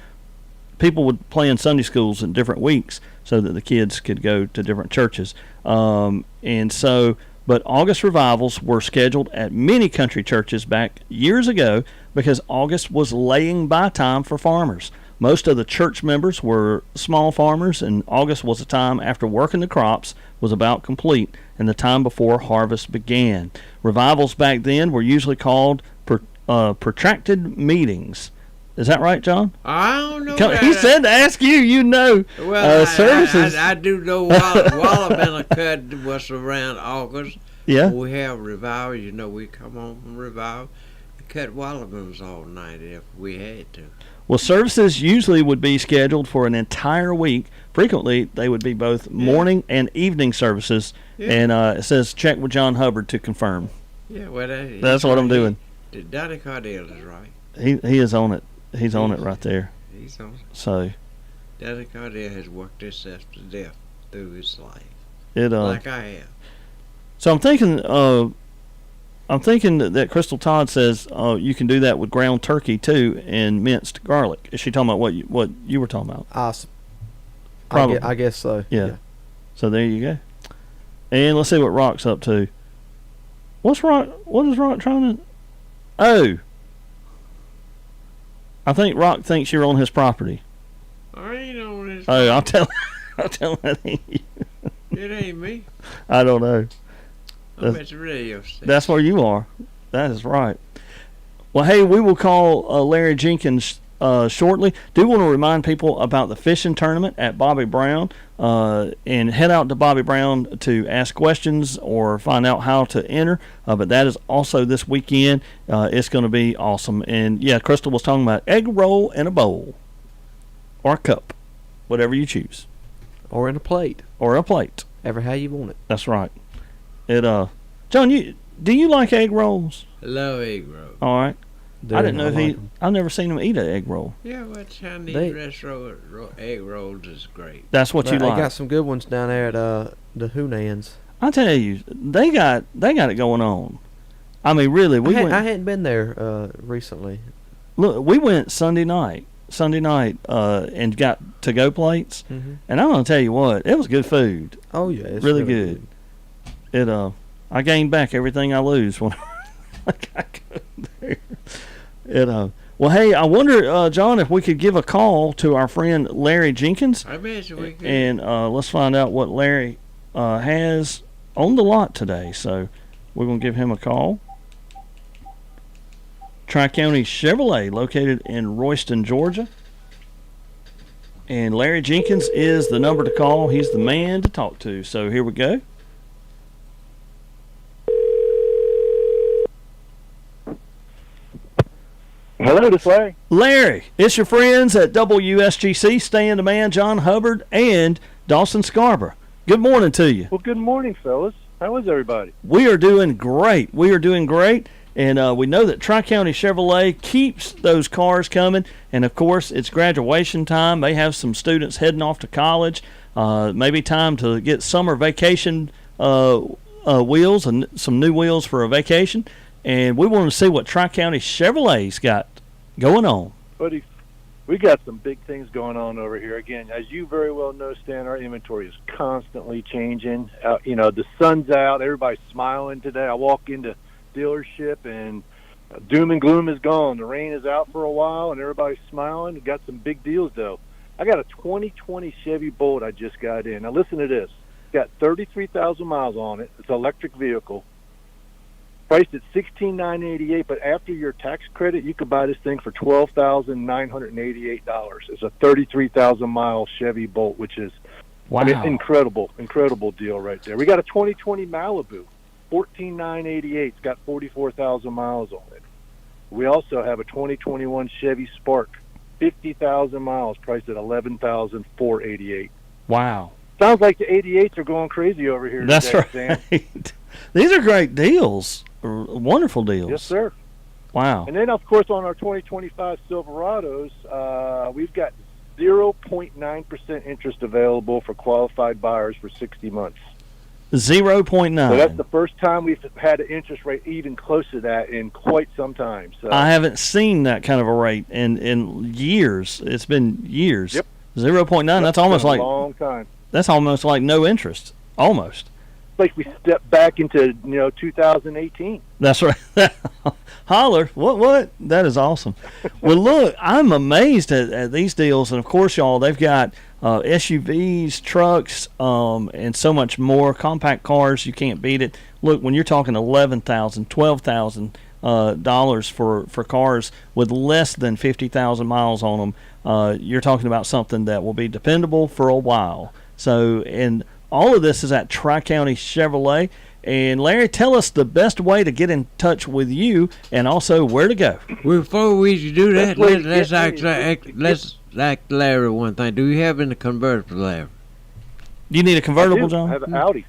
[SPEAKER 1] people would play in Sunday schools in different weeks so that the kids could go to different churches. And so... But August revivals were scheduled at many country churches back years ago because August was laying by time for farmers. Most of the church members were small farmers, and August was a time after working the crops was about complete and the time before harvest began. Revivals back then were usually called protracted meetings. Is that right, John?
[SPEAKER 3] I don't know.
[SPEAKER 1] He said to ask you. You know,
[SPEAKER 3] Well,
[SPEAKER 1] services.
[SPEAKER 3] I do know Wallabella Cut was around August.
[SPEAKER 1] Yeah.
[SPEAKER 3] We have revival. You know, we come home from revival. We cut Wallabans all night if we had to.
[SPEAKER 1] Well, services usually would be scheduled for an entire week. Frequently, they would be both morning and evening services.
[SPEAKER 3] Yeah.
[SPEAKER 1] And it says check with John Hubbard to confirm.
[SPEAKER 3] Yeah, well,
[SPEAKER 1] That's what I'm doing.
[SPEAKER 3] Donnie Cardell is right.
[SPEAKER 1] He is on it. He's on it right there.
[SPEAKER 3] He's on.
[SPEAKER 1] So
[SPEAKER 3] Donnie Cardell has worked himself to death through his life,
[SPEAKER 1] it.
[SPEAKER 3] like I have.
[SPEAKER 1] So I'm thinking. That Crystal Todd says you can do that with ground turkey too and minced garlic. Is she talking about what you were talking about?
[SPEAKER 2] I guess so.
[SPEAKER 1] Yeah. So there you go. And let's see what Rock's up to. What's Rock? What is Rock trying to? Oh. I think Rock thinks you're on his property.
[SPEAKER 3] I ain't on his.
[SPEAKER 1] Oh, I'll tell him that ain't you.
[SPEAKER 3] It ain't me.
[SPEAKER 1] I don't know.
[SPEAKER 3] I'm at the radio station.
[SPEAKER 1] That's where you are. That is right. Well, hey, we will call Larry Jenkins shortly. Do want to remind people about the fishing tournament at Bobby Brown, and head out to Bobby Brown to ask questions or find out how to enter. But that is also this weekend. It's going to be awesome. And yeah, Crystal was talking about egg roll in a bowl or a cup, whatever you choose,
[SPEAKER 2] Or in a plate.
[SPEAKER 1] or a plate.
[SPEAKER 2] Ever how you want it.
[SPEAKER 1] That's right. It John, do you like egg rolls?
[SPEAKER 3] I love egg roll.
[SPEAKER 1] All right. I didn't know if
[SPEAKER 2] like 'em.
[SPEAKER 1] I've never seen him eat an egg roll.
[SPEAKER 3] Yeah, well, Chinese
[SPEAKER 2] They-
[SPEAKER 3] restaurant egg rolls is great.
[SPEAKER 1] That's what you
[SPEAKER 2] They
[SPEAKER 1] like.
[SPEAKER 2] got some good ones down there at the Hunans.
[SPEAKER 1] I tell you, they got it going on. I mean, really,
[SPEAKER 2] I hadn't been there recently.
[SPEAKER 1] look. We went Sunday night, and got to-go plates.
[SPEAKER 2] Mm-hmm.
[SPEAKER 1] And I'm gonna tell you what, it was good food.
[SPEAKER 2] Oh yeah, it's
[SPEAKER 1] Really good. I gained back everything I lose when I go there. Well, hey, I wonder, John, if we could give a call to our friend Larry Jenkins,
[SPEAKER 3] I bet you we could.
[SPEAKER 1] and let's find out what Larry has on the lot today. So we're gonna give him a call. Tri-County Chevrolet, located in Royston, Georgia. And Larry Jenkins is the number to call. He's the man to talk to. So here we go.
[SPEAKER 6] Hello, this is Larry.
[SPEAKER 1] Larry, it's your friends at WSGC, Stan the Man, John Hubbard, and Dawson Scarborough. Good morning to you.
[SPEAKER 6] Well, good morning, fellas. How is everybody?
[SPEAKER 1] We are doing great. And And we know that Tri-County Chevrolet keeps those cars coming. And, of course, it's graduation time. They have some students heading off to college. Maybe time to get summer vacation wheels and some new wheels for a vacation. And we want to see what Tri-County Chevrolet's got going on.
[SPEAKER 6] Buddy, we got some big things going on over here. Again, as you very well know, Stan, our inventory is constantly changing. The sun's out. Everybody's smiling today. I walk into dealership and doom and gloom is gone. The rain is out for a while and everybody's smiling. We got some big deals, though. I got a 2020 Chevy Bolt I just got in. Now, listen to this. It's got 33,000 miles on it. It's an electric vehicle. Priced at $16,988, but after your tax credit, you could buy this thing for $12,988. It's a 33,000-mile Chevy Bolt, which is incredible deal right there. We got a 2020 Malibu, $14,988. It's got 44,000 miles on it. We also have a 2021 Chevy Spark, 50,000 miles, priced at $11,488.
[SPEAKER 1] Wow.
[SPEAKER 6] Sounds like the 88s are going crazy over here
[SPEAKER 1] That's
[SPEAKER 6] today,
[SPEAKER 1] right.
[SPEAKER 6] Sam.
[SPEAKER 1] These are great deals. Wonderful deals.
[SPEAKER 6] Yes, sir.
[SPEAKER 1] Wow.
[SPEAKER 6] And then, of course, on our 2025 Silverados, we've got 0.9% interest available for qualified buyers for 60 months.
[SPEAKER 1] 0.9.
[SPEAKER 6] So that's the first time we've had an interest rate even close to that in quite some time. So
[SPEAKER 1] I haven't seen that kind of a rate in years. It's been years.
[SPEAKER 6] Yep.
[SPEAKER 1] 0.9. That's almost
[SPEAKER 6] been
[SPEAKER 1] like
[SPEAKER 6] a long time.
[SPEAKER 1] That's almost like no interest. Almost.
[SPEAKER 6] Like we step back into 2018.
[SPEAKER 1] That's right. Holler. What? That is awesome. Well, look, I'm amazed at these deals. And, of course, y'all, they've got SUVs, trucks, and so much more. Compact cars, you can't beat it. Look, when you're talking $11,000, $12,000 for cars with less than 50,000 miles on them, you're talking about something that will be dependable for a while. So, and all of this is at Tri-County Chevrolet. And Larry, tell us the best way to get in touch with you and also where to go.
[SPEAKER 3] Well, before we do that, let's ask Larry one thing. Do you have any convertible, Larry?
[SPEAKER 1] You need a convertible,
[SPEAKER 6] I
[SPEAKER 1] John?
[SPEAKER 6] have an Audi.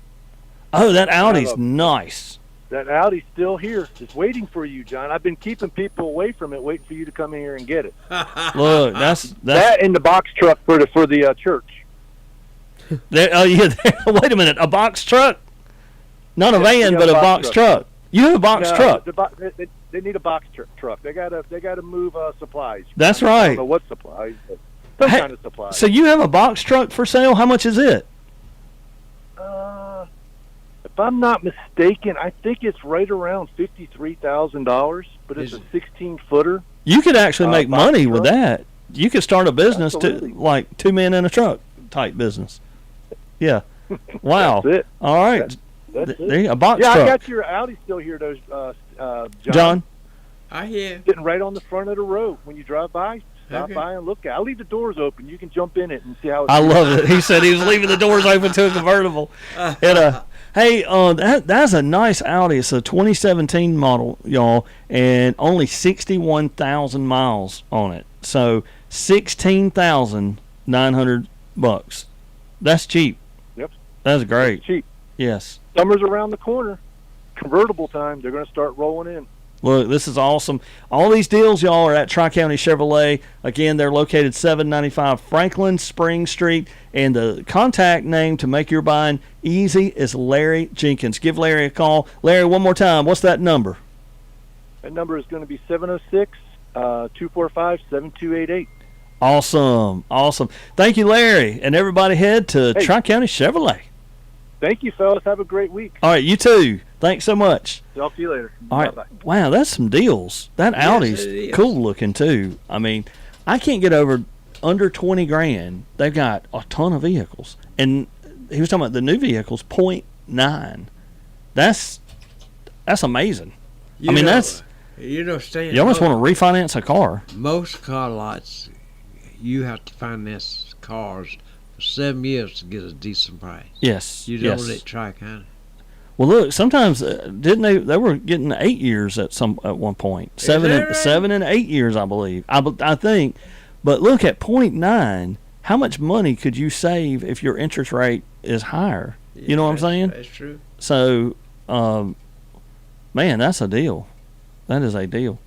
[SPEAKER 1] Oh, that Audi's nice.
[SPEAKER 6] That Audi's still here, just waiting for you, John. I've been keeping people away from it, waiting for you to come in here and get it.
[SPEAKER 1] Look, that's
[SPEAKER 6] that in the box truck for the church.
[SPEAKER 1] There, wait a minute, a box truck? Not a van, but a box truck. You have a box truck.
[SPEAKER 6] They need a box truck. They gotta move supplies.
[SPEAKER 1] That's
[SPEAKER 6] I
[SPEAKER 1] right.
[SPEAKER 6] don't know what supplies, but some kind of supplies.
[SPEAKER 1] So you have a box truck for sale? How much is it?
[SPEAKER 6] If I'm not mistaken, I think it's right around $53,000, but it's a 16-footer.
[SPEAKER 1] You could actually make
[SPEAKER 6] box
[SPEAKER 1] money
[SPEAKER 6] truck.
[SPEAKER 1] with that. You could start a business
[SPEAKER 6] Absolutely.
[SPEAKER 1] like 2 men in a truck type business. Yeah. Wow.
[SPEAKER 6] That's it.
[SPEAKER 1] All right.
[SPEAKER 6] That's it.
[SPEAKER 1] A box
[SPEAKER 6] Yeah,
[SPEAKER 1] truck.
[SPEAKER 6] I got your Audi still here,
[SPEAKER 1] John?
[SPEAKER 3] I hear.
[SPEAKER 6] Sitting right on the front of the road. When you drive by, stop
[SPEAKER 3] Okay.
[SPEAKER 6] by and look at it. I'll leave the doors open. You can jump in it and see how it's
[SPEAKER 1] I love it. He said he was leaving the doors open to a convertible. Hey, that's a nice Audi. It's a 2017 model, y'all, and only 61,000 miles on it. So $16,900. That's cheap.
[SPEAKER 6] Yep.
[SPEAKER 1] That's great.
[SPEAKER 6] It's cheap.
[SPEAKER 1] Yes.
[SPEAKER 6] Summer's around the corner. Convertible time. They're going to start rolling in.
[SPEAKER 1] Look, this is awesome. All these deals, y'all, are at Tri-County Chevrolet. Again, they're located 795 Franklin Spring Street. And the contact name to make your buying easy is Larry Jenkins. Give Larry a call. Larry, one more time. What's that number?
[SPEAKER 6] That number is going to be 706-245-7288.
[SPEAKER 1] Awesome. Thank you, Larry. And everybody head to Tri-County Chevrolet.
[SPEAKER 6] Thank you, fellas. Have a great week.
[SPEAKER 1] All right, you too. Thanks so much.
[SPEAKER 6] Talk to you later.
[SPEAKER 1] All right.
[SPEAKER 6] Bye-bye.
[SPEAKER 1] Wow, that's some deals. That
[SPEAKER 3] Yes,
[SPEAKER 1] Audi's
[SPEAKER 3] it is.
[SPEAKER 1] cool looking too. I mean, I can't get over under 20 grand. They've got a ton of vehicles. And he was talking about the new vehicles, 0.9. That's amazing.
[SPEAKER 3] You
[SPEAKER 1] mean,
[SPEAKER 3] know,
[SPEAKER 1] that's-
[SPEAKER 3] Stan,
[SPEAKER 1] You almost want to refinance a car.
[SPEAKER 3] most car lots, you have to finance cars for 7 years to get a decent price.
[SPEAKER 1] Yes.
[SPEAKER 3] You
[SPEAKER 1] yes.
[SPEAKER 3] don't at Tri-County.
[SPEAKER 1] Well, look, sometimes didn't they were getting 8 years at one point.
[SPEAKER 3] that right?
[SPEAKER 1] 7 and 8 years, I believe. I think. But look at 0.9. How much money could you save if your interest rate is higher? You know what I'm saying?
[SPEAKER 3] That's true.
[SPEAKER 1] So, man, that's a deal. That is a deal.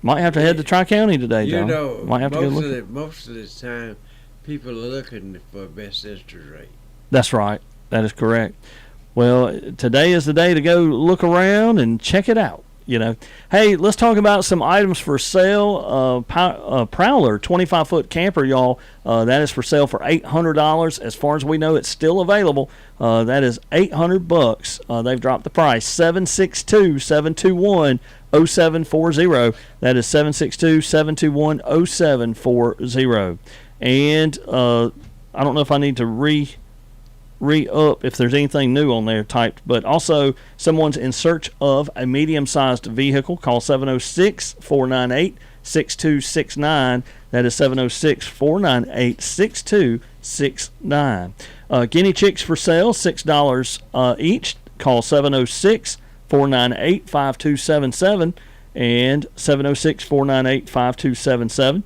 [SPEAKER 1] Might have to head to Tri-County today,
[SPEAKER 3] You
[SPEAKER 1] John.
[SPEAKER 3] know,
[SPEAKER 1] Might have to go
[SPEAKER 3] most
[SPEAKER 1] look.
[SPEAKER 3] of the time, people are looking for best interest rate.
[SPEAKER 1] That's right. That is correct. Well, today is the day to go look around and check it out. You know, hey, let's talk about some items for sale. Prowler 25-foot camper, y'all. That is for sale for $800. As far as we know, it's still available. That is $800. They've dropped the price. 762-721-0740. That is 762-721-0740. And I don't know if I need to re-up if there's anything new on there typed, but also someone's in search of a medium-sized vehicle. Call 706-498-6269. That is 706-498-6269. Guinea chicks for sale, $6 each. Call 706-498-5277 and 706-498-5277.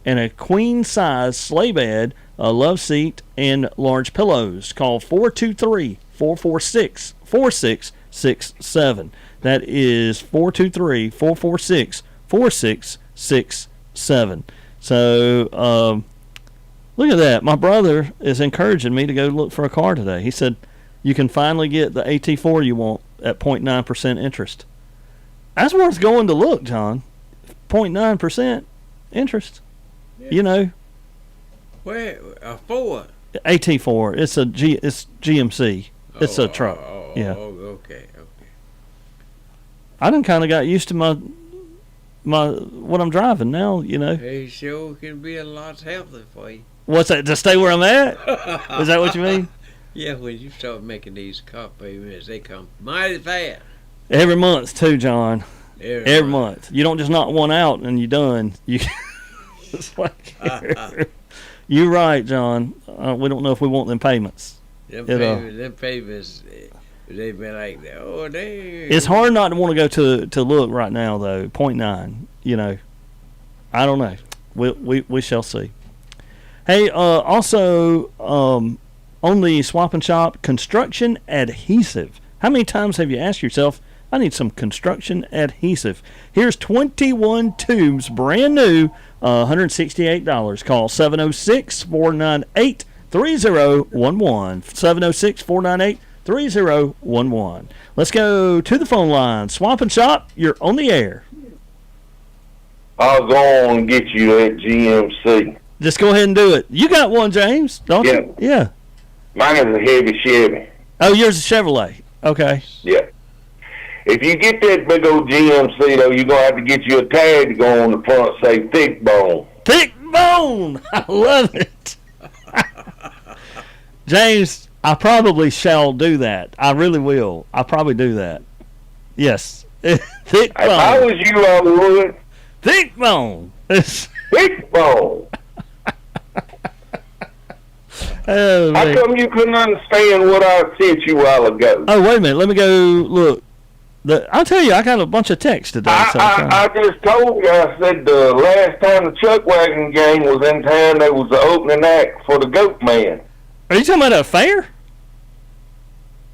[SPEAKER 1] And a queen-size sleigh bed, a love seat, and large pillows. Call 423-446-4667. That is 423-446-4667. So, look at that. My brother is encouraging me to go look for a car today. He said, you can finally get the AT4 you want at 0.9% interest. That's worth going to look, John. 0.9% interest.
[SPEAKER 3] Yeah.
[SPEAKER 1] You know,
[SPEAKER 3] Where? A Ford?
[SPEAKER 1] AT4. It's GMC. It's a truck. Yeah.
[SPEAKER 3] Okay.
[SPEAKER 1] I done kind of got used to my what I'm driving now. You know,
[SPEAKER 3] It sure can be a lot healthier for you.
[SPEAKER 1] what's that? To stay where I'm at? Is that what you mean?
[SPEAKER 3] Yeah, when you start making these car payments, they come mighty fast.
[SPEAKER 1] Every month too, John. Every
[SPEAKER 3] month.
[SPEAKER 1] month. You don't just knock one out and you're done. You. It's like, you're right, John. We don't know if we want them payments.
[SPEAKER 3] Them
[SPEAKER 1] It,
[SPEAKER 3] payments, they be like, oh, they.
[SPEAKER 1] It's hard not to want to go to look right now, though. 0.9. You know, I don't know. We shall see. Hey, also on the Swap and Shop, construction adhesive. How many times have you asked yourself, I need some construction adhesive? Here's 21 tubes, brand new, $168. Call 706-498-3011. 706-498-3011. Let's go to the phone line. Swap and Shop, you're on the air.
[SPEAKER 7] I'll go on and get you that GMC.
[SPEAKER 1] Just go ahead and do it. You got one, James, don't you? Yeah.
[SPEAKER 7] Mine is a heavy Chevy.
[SPEAKER 1] Oh, yours is Chevrolet. Okay.
[SPEAKER 7] Yeah. If you get that big old GMC, though, you're going to have to get you a tag to go on the front, say thick bone.
[SPEAKER 1] Thick bone. I love it. James, I probably shall do that. I really will. I'll probably do that. Yes. Thick
[SPEAKER 7] If I
[SPEAKER 1] bone.
[SPEAKER 7] was you, I would.
[SPEAKER 1] Thick bone.
[SPEAKER 7] Thick bone.
[SPEAKER 1] Oh,
[SPEAKER 7] How
[SPEAKER 1] man.
[SPEAKER 7] come you couldn't understand what I said to you a while ago?
[SPEAKER 1] Oh, wait a minute. Let me go look. I'll tell you, I got a bunch of texts today.
[SPEAKER 7] I just told you, I said the last time the Chuck Wagon gang was in town, there was the opening act for the Goat Man.
[SPEAKER 1] Are you talking about a fair?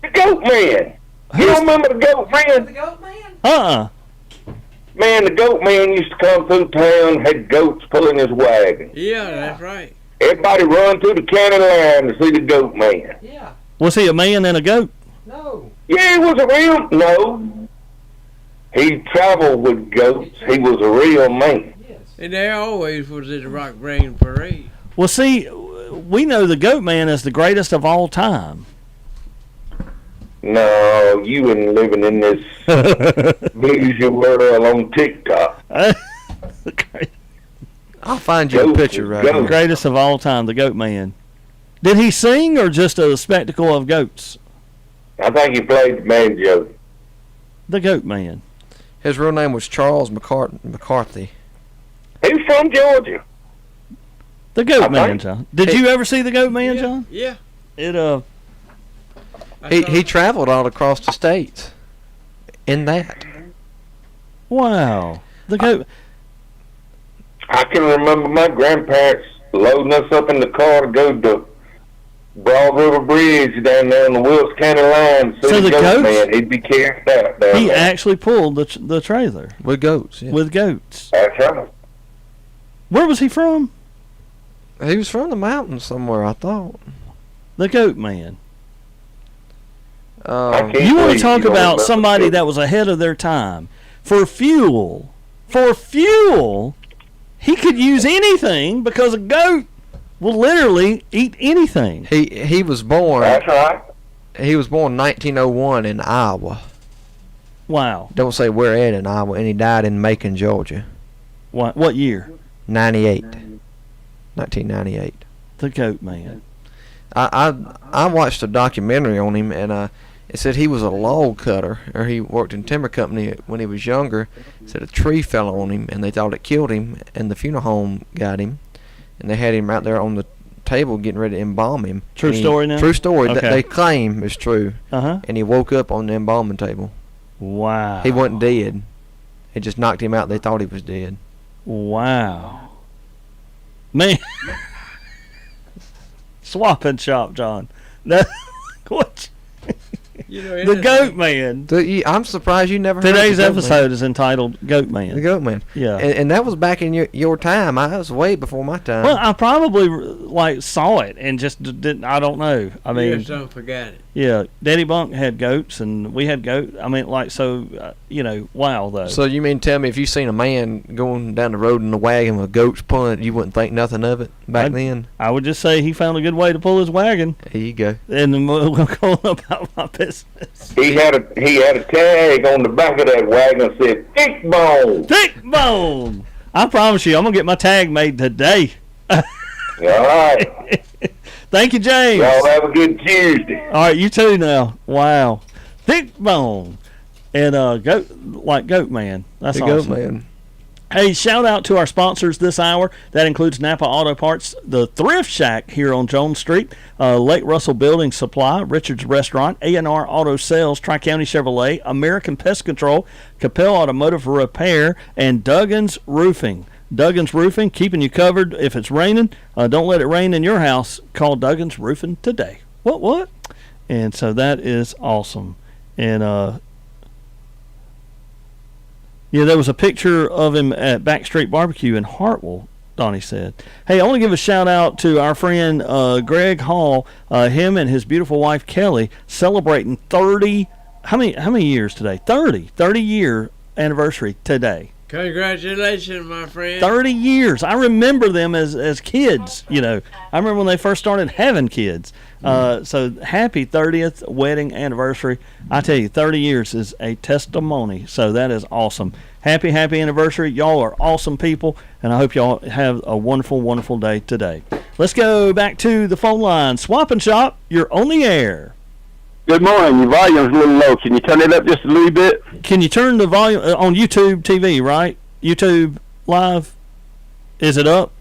[SPEAKER 7] The Goat Man. You don't remember the Goat Man?
[SPEAKER 1] Uh-uh.
[SPEAKER 7] Man, the Goat Man used to come through town, had goats pulling his wagon.
[SPEAKER 3] Yeah, that's right.
[SPEAKER 7] Everybody run through the county line to see the Goat Man.
[SPEAKER 2] Yeah.
[SPEAKER 1] Was he a man and a goat?
[SPEAKER 2] No.
[SPEAKER 7] Yeah, he was a real... No. He traveled with goats. He was a real man.
[SPEAKER 2] Yes.
[SPEAKER 3] And they always was at the Rock Brain Parade.
[SPEAKER 1] Well, see, we know the goat man is the greatest of all time.
[SPEAKER 7] No, you ain't living in this bluesy world on TikTok.
[SPEAKER 2] I'll find you a
[SPEAKER 7] Goat
[SPEAKER 2] picture
[SPEAKER 7] is
[SPEAKER 2] right
[SPEAKER 7] goat.
[SPEAKER 2] now.
[SPEAKER 1] Greatest of all time, the goat man. Did he sing or just a spectacle of goats?
[SPEAKER 7] I think he played the banjo.
[SPEAKER 1] The goat man.
[SPEAKER 2] His real name was Charles McCarthy.
[SPEAKER 7] He's from Georgia.
[SPEAKER 1] The goat
[SPEAKER 7] I
[SPEAKER 1] man,
[SPEAKER 7] think-
[SPEAKER 1] John. Did you ever see the goat man, John?
[SPEAKER 3] Yeah.
[SPEAKER 1] It
[SPEAKER 2] He traveled all across the states in that.
[SPEAKER 1] wow. The goat.
[SPEAKER 7] I can remember my grandparents loading us up in the car to go to Broad River Bridge down there on the Wilkes County line.
[SPEAKER 1] So the
[SPEAKER 7] goat
[SPEAKER 1] goats-
[SPEAKER 7] man, he'd be carrying it out down
[SPEAKER 1] He
[SPEAKER 7] there.
[SPEAKER 1] actually pulled the trailer
[SPEAKER 2] With goats. Yeah.
[SPEAKER 1] with goats.
[SPEAKER 7] That's right.
[SPEAKER 1] Where was he from?
[SPEAKER 2] He was from the mountains somewhere, I thought.
[SPEAKER 1] The Goat Man.
[SPEAKER 7] I can't
[SPEAKER 1] You want
[SPEAKER 7] believe
[SPEAKER 1] to talk
[SPEAKER 7] you don't
[SPEAKER 1] about
[SPEAKER 7] remember
[SPEAKER 1] somebody
[SPEAKER 7] the-
[SPEAKER 1] that was ahead of their time. For fuel, he could use anything because a goat will literally eat anything.
[SPEAKER 2] He was born.
[SPEAKER 7] That's right.
[SPEAKER 2] He was born 1901 in Iowa.
[SPEAKER 1] Wow.
[SPEAKER 2] Don't say where at in Iowa, and he died in Macon, Georgia.
[SPEAKER 1] What year?
[SPEAKER 2] 1998.
[SPEAKER 1] The Goat Man.
[SPEAKER 2] I watched a documentary on him, and it said he was a log cutter, or he worked in timber company when he was younger. It said a tree fell on him, and they thought it killed him, and the funeral home got him, and they had him out there on the table getting ready to embalm him.
[SPEAKER 1] True
[SPEAKER 2] And
[SPEAKER 1] story now?
[SPEAKER 2] True story.
[SPEAKER 1] Okay.
[SPEAKER 2] That they claim is true.
[SPEAKER 1] Uh-huh.
[SPEAKER 2] And he woke up on the embalming table.
[SPEAKER 1] Wow.
[SPEAKER 2] He wasn't dead. It just knocked him out. They thought he was dead.
[SPEAKER 1] Wow. Man. Swap and shop, John. No, what?
[SPEAKER 3] You know,
[SPEAKER 1] The
[SPEAKER 3] anything-
[SPEAKER 1] Goat Man.
[SPEAKER 2] I'm surprised you never heard
[SPEAKER 1] Today's
[SPEAKER 2] the Goat Man.
[SPEAKER 1] episode is entitled Goat
[SPEAKER 2] The
[SPEAKER 1] Man.
[SPEAKER 2] Goat Man.
[SPEAKER 1] Yeah.
[SPEAKER 2] And that was back in your time. I was way before my time.
[SPEAKER 1] Well, I probably saw it and just didn't. I don't know. I
[SPEAKER 3] You
[SPEAKER 1] mean,
[SPEAKER 3] just don't forget it.
[SPEAKER 1] yeah, Daddy Bunk had goats and we had goat. I mean, wow though.
[SPEAKER 2] So you mean tell me if you seen a man going down the road in a wagon with goats pulling it, you wouldn't think nothing of it back then?
[SPEAKER 1] I would just say he found a good way to pull his wagon,
[SPEAKER 2] There you go.
[SPEAKER 1] and then we'll go about my business.
[SPEAKER 7] He had a tag on the back of that wagon that said "Thick Bone."
[SPEAKER 1] Thick Bone. I promise you, I'm gonna get my tag made today.
[SPEAKER 7] All right.
[SPEAKER 1] Thank you, James.
[SPEAKER 7] Y'all have a good Tuesday.
[SPEAKER 1] All right, you too now. Wow. Thick Bone. And Goat Man. That's
[SPEAKER 2] The
[SPEAKER 1] awesome.
[SPEAKER 2] Goat Man.
[SPEAKER 1] Hey, shout out to our sponsors this hour. That includes Napa Auto Parts, the Thrift Shack here on Jones Street, Lake Russell Building Supply, Richard's Restaurant, A&R Auto Sales, Tri-County Chevrolet, American Pest Control, Capel Automotive Repair, and Duggan's Roofing. Duggan's Roofing, keeping you covered if it's raining. Don't let it rain in your house. Call Duggan's Roofing today. What? And so that is awesome. And yeah, there was a picture of him at Backstreet Barbecue in Hartwell, Donnie said. Hey, I want to give a shout out to our friend Greg Hall. Him and his beautiful wife Kelly celebrating 30. How many years today? 30-year anniversary today.
[SPEAKER 3] Congratulations, my friend.
[SPEAKER 1] 30 years. I remember them as kids, I remember when they first started having kids. So happy 30th wedding anniversary. I tell you, 30 years is a testimony. So that is awesome. Happy anniversary. Y'all are awesome people, and I hope y'all have a wonderful, wonderful day today. Let's go back to the phone line. Swap and Shop, you're on the air.
[SPEAKER 8] Good morning. Your volume's a little low. Can you turn it up just a little bit?
[SPEAKER 1] Can you turn the volume on YouTube TV, right? YouTube Live? Is it up?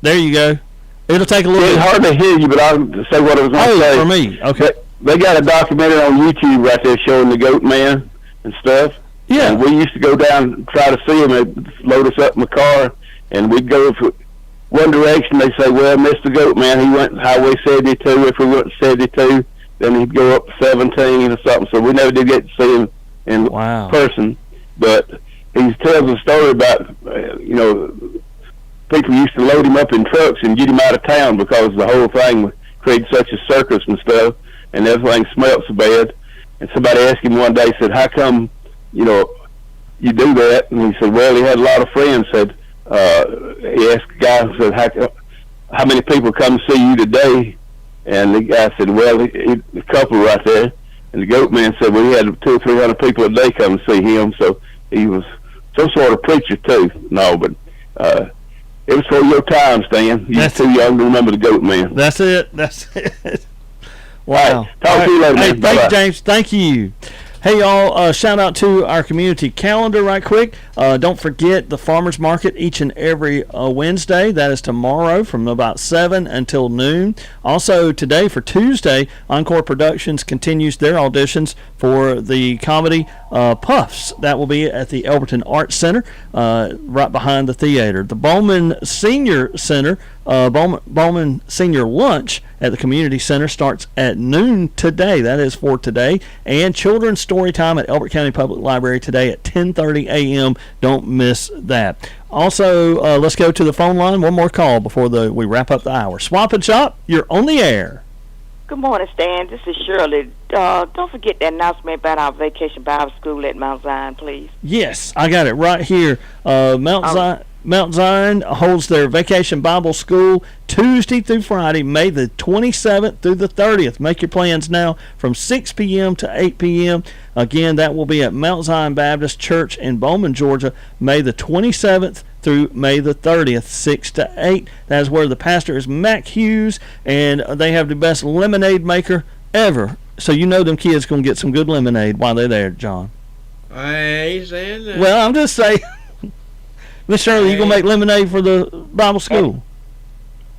[SPEAKER 1] There you go. It'll take a little
[SPEAKER 8] It's
[SPEAKER 1] bit.
[SPEAKER 8] hard to hear you, but I'll say what I was going to say.
[SPEAKER 1] For me. Okay.
[SPEAKER 8] They got a documentary on YouTube right there showing the Goat Man and stuff.
[SPEAKER 1] Yeah.
[SPEAKER 8] And we used to go down and try to see him. They'd load us up in the car, and we'd go for one direction. They'd say, well, Mr. Goat Man, he went Highway 72. If we went 72, then he'd go up 17 or something. So we never did get to see him in person. But he tells a story about, people used to load him up in trucks and get him out of town because the whole thing created such a circus and stuff, and everything smelled so bad. And somebody asked him one day, said, how come, you do that? And he said, well, he had a lot of friends. Said, he asked the guy, said, how many people come to see you today? And the guy said, well, a couple right there. And the Goat Man said, well, he had 200 or 300 people a day come to see him. So he was some sort of preacher too. No, but it was for your time, Stan. You're too young to remember the Goat Man.
[SPEAKER 1] That's it. Wow.
[SPEAKER 8] All right. Talk to you later,
[SPEAKER 1] Hey,
[SPEAKER 8] man.
[SPEAKER 1] thanks,
[SPEAKER 8] Bye-bye.
[SPEAKER 1] James. Thank you. Hey, y'all, shout out to our community calendar right quick. Don't forget the farmers market each and every Wednesday. That is tomorrow from about 7 until noon. Also today for Tuesday, Encore Productions continues their auditions for the comedy Puffs. That will be at the Elberton Arts Center right behind the theater. The Bowman Senior Center Bowman Senior Lunch at the Community Center starts at noon today. That is for today. And Children's Story Time at Elbert County Public Library today at 10:30 a.m. Don't miss that. Also, let's go to the phone line. One more call before we wrap up the hour. Swap and Shop, you're on the air.
[SPEAKER 9] Good morning, Stan. This is Shirley. Don't forget the announcement about our Vacation Bible School at Mount Zion, please.
[SPEAKER 1] Yes, I got it right here. Mount Zion holds their Vacation Bible School Tuesday through Friday, May the 27th through the 30th. Make your plans now from 6 p.m. to 8 p.m. Again, that will be at Mount Zion Baptist Church in Bowman, Georgia, May the 27th through May the 30th, 6 to 8. That is where the pastor is Mac Hughes, and they have the best lemonade maker ever. So you know them kids going to get some good lemonade while they're there, John.
[SPEAKER 3] I ain't saying that.
[SPEAKER 1] Well, I'm just saying. Miss Shirley, you going to make lemonade for the Bible school?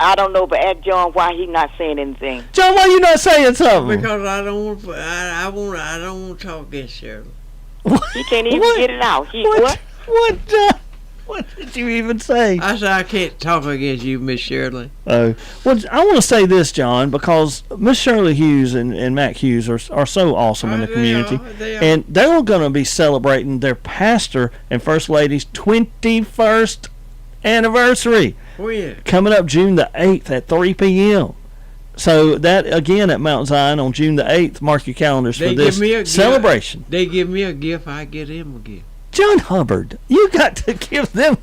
[SPEAKER 9] I don't know, but ask John why he not saying anything.
[SPEAKER 1] John, why you not saying something?
[SPEAKER 3] Because I don't want. I don't want to talk against Shirley.
[SPEAKER 9] He can't even get it out.
[SPEAKER 1] What did you even say?
[SPEAKER 3] I said I can't talk against you, Miss Shirley.
[SPEAKER 1] Oh, well, I want to say this, John, because Miss Shirley Hughes and Mac Hughes are so awesome in the community.
[SPEAKER 3] They are.
[SPEAKER 1] And they're going to be celebrating their pastor and First Lady's 21st anniversary.
[SPEAKER 3] Oh, yeah.
[SPEAKER 1] Coming up June the 8th at 3 p.m. So that, again, at Mount Zion on June the 8th, mark your calendars for this celebration.
[SPEAKER 3] They give me a gift, I get him a gift.
[SPEAKER 1] John Hubbard, you got to give them.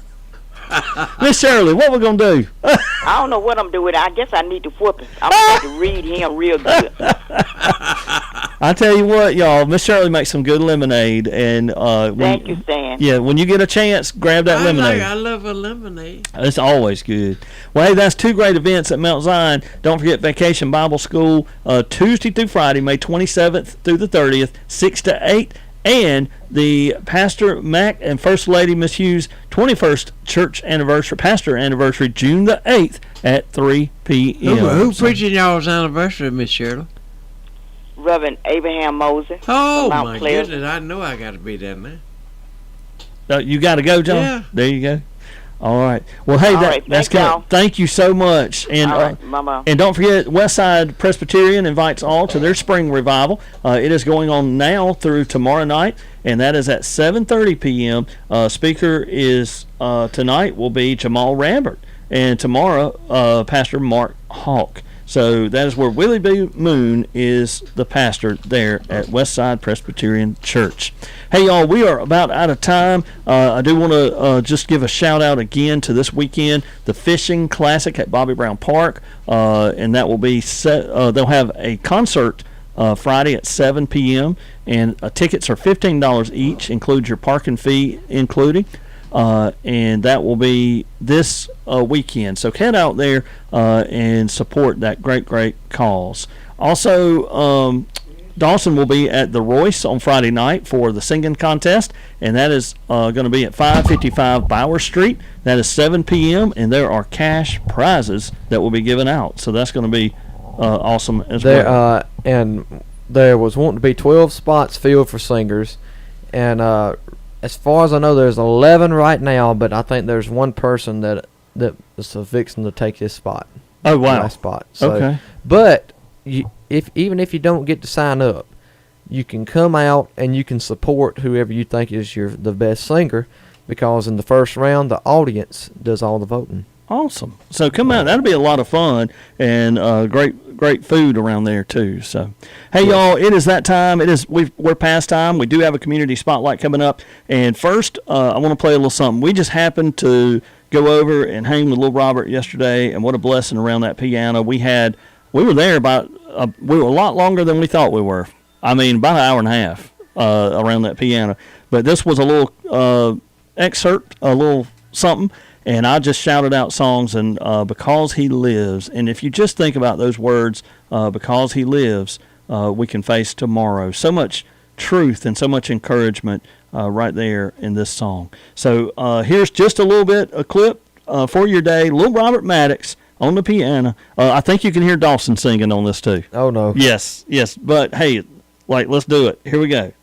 [SPEAKER 1] Miss Shirley, what we going to do?
[SPEAKER 9] I don't know what I'm doing. I guess I need to whoop him. I'm going to read him real good.
[SPEAKER 1] I tell you what, y'all, Miss Shirley makes some good lemonade. And
[SPEAKER 9] Thank you, Stan.
[SPEAKER 1] Yeah, when you get a chance, grab that lemonade.
[SPEAKER 3] I love a lemonade.
[SPEAKER 1] It's always good. Well, hey, that's two great events at Mount Zion. Don't forget Vacation Bible School, Tuesday through Friday, May 27th through the 30th, 6 to 8. And the Pastor Mac and First Lady Miss Hughes 21st church anniversary, pastor anniversary, June the 8th at 3 p.m.
[SPEAKER 3] Who preaching y'all's anniversary, Miss Shirley?
[SPEAKER 9] Reverend Abraham Moses.
[SPEAKER 3] Oh,
[SPEAKER 9] Mount
[SPEAKER 3] my
[SPEAKER 9] Pleasant.
[SPEAKER 3] goodness. I know I got to be down there.
[SPEAKER 1] You got to go, John?
[SPEAKER 3] Yeah.
[SPEAKER 1] There you go. All right. Well, hey,
[SPEAKER 9] All right.
[SPEAKER 1] that's
[SPEAKER 9] Thank
[SPEAKER 1] good. Thank you so much. And
[SPEAKER 9] All right, Mama.
[SPEAKER 1] And don't forget, Westside Presbyterian invites all to their spring revival. It is going on now through tomorrow night, and that is at 7:30 p.m. Speaker is tonight will be Jamal Rambert, and tomorrow Pastor Mark Hawk. So that is where Willie B. Moon is the pastor there at Westside Presbyterian Church. Hey, y'all, we are about out of time. I do want to just give a shout-out again to this weekend, the Fishing Classic at Bobby Brown Park, and that will be set. They'll have a concert Friday at 7 p.m., and tickets are $15 each, includes your parking fee including. And that will be this weekend. So head out there and support that great cause. Also, Dawson will be at the Royce on Friday night for the singing contest, and that is going to be at 555 Bauer Street. That is 7 p.m., and there are cash prizes that will be given out. So that's going to be awesome as well.
[SPEAKER 2] And there was wanting to be 12 spots filled for singers, and as far as I know, there's 11 right now, but I think there's one person that is fixing to take his spot.
[SPEAKER 1] Oh, wow.
[SPEAKER 2] My spot. So,
[SPEAKER 1] okay.
[SPEAKER 2] But even if you don't get to sign up, you can come out and you can support whoever you think is the best singer, because in the first round, the audience does all the voting.
[SPEAKER 1] Awesome. So come out. That'll be a lot of fun, and great food around there too. So, hey y'all, it is that time. We're past time. We do have a community spotlight coming up, and first I want to play a little something. We just happened to go over and hang with Little Robert yesterday, and what a blessing around that piano. We were there we were a lot longer than we thought we were. I mean, about an hour and a half around that piano. But this was a little excerpt, a little something. And I just shouted out songs, and Because He Lives. And if you just think about those words, because He lives, we can face tomorrow. So much truth and so much encouragement right there in this song. So here's just a clip for your day. Little Robert Maddox on the piano. I think you can hear Dawson singing on this too.
[SPEAKER 2] Oh, no.
[SPEAKER 1] Yes. But hey, let's do it. Here we go.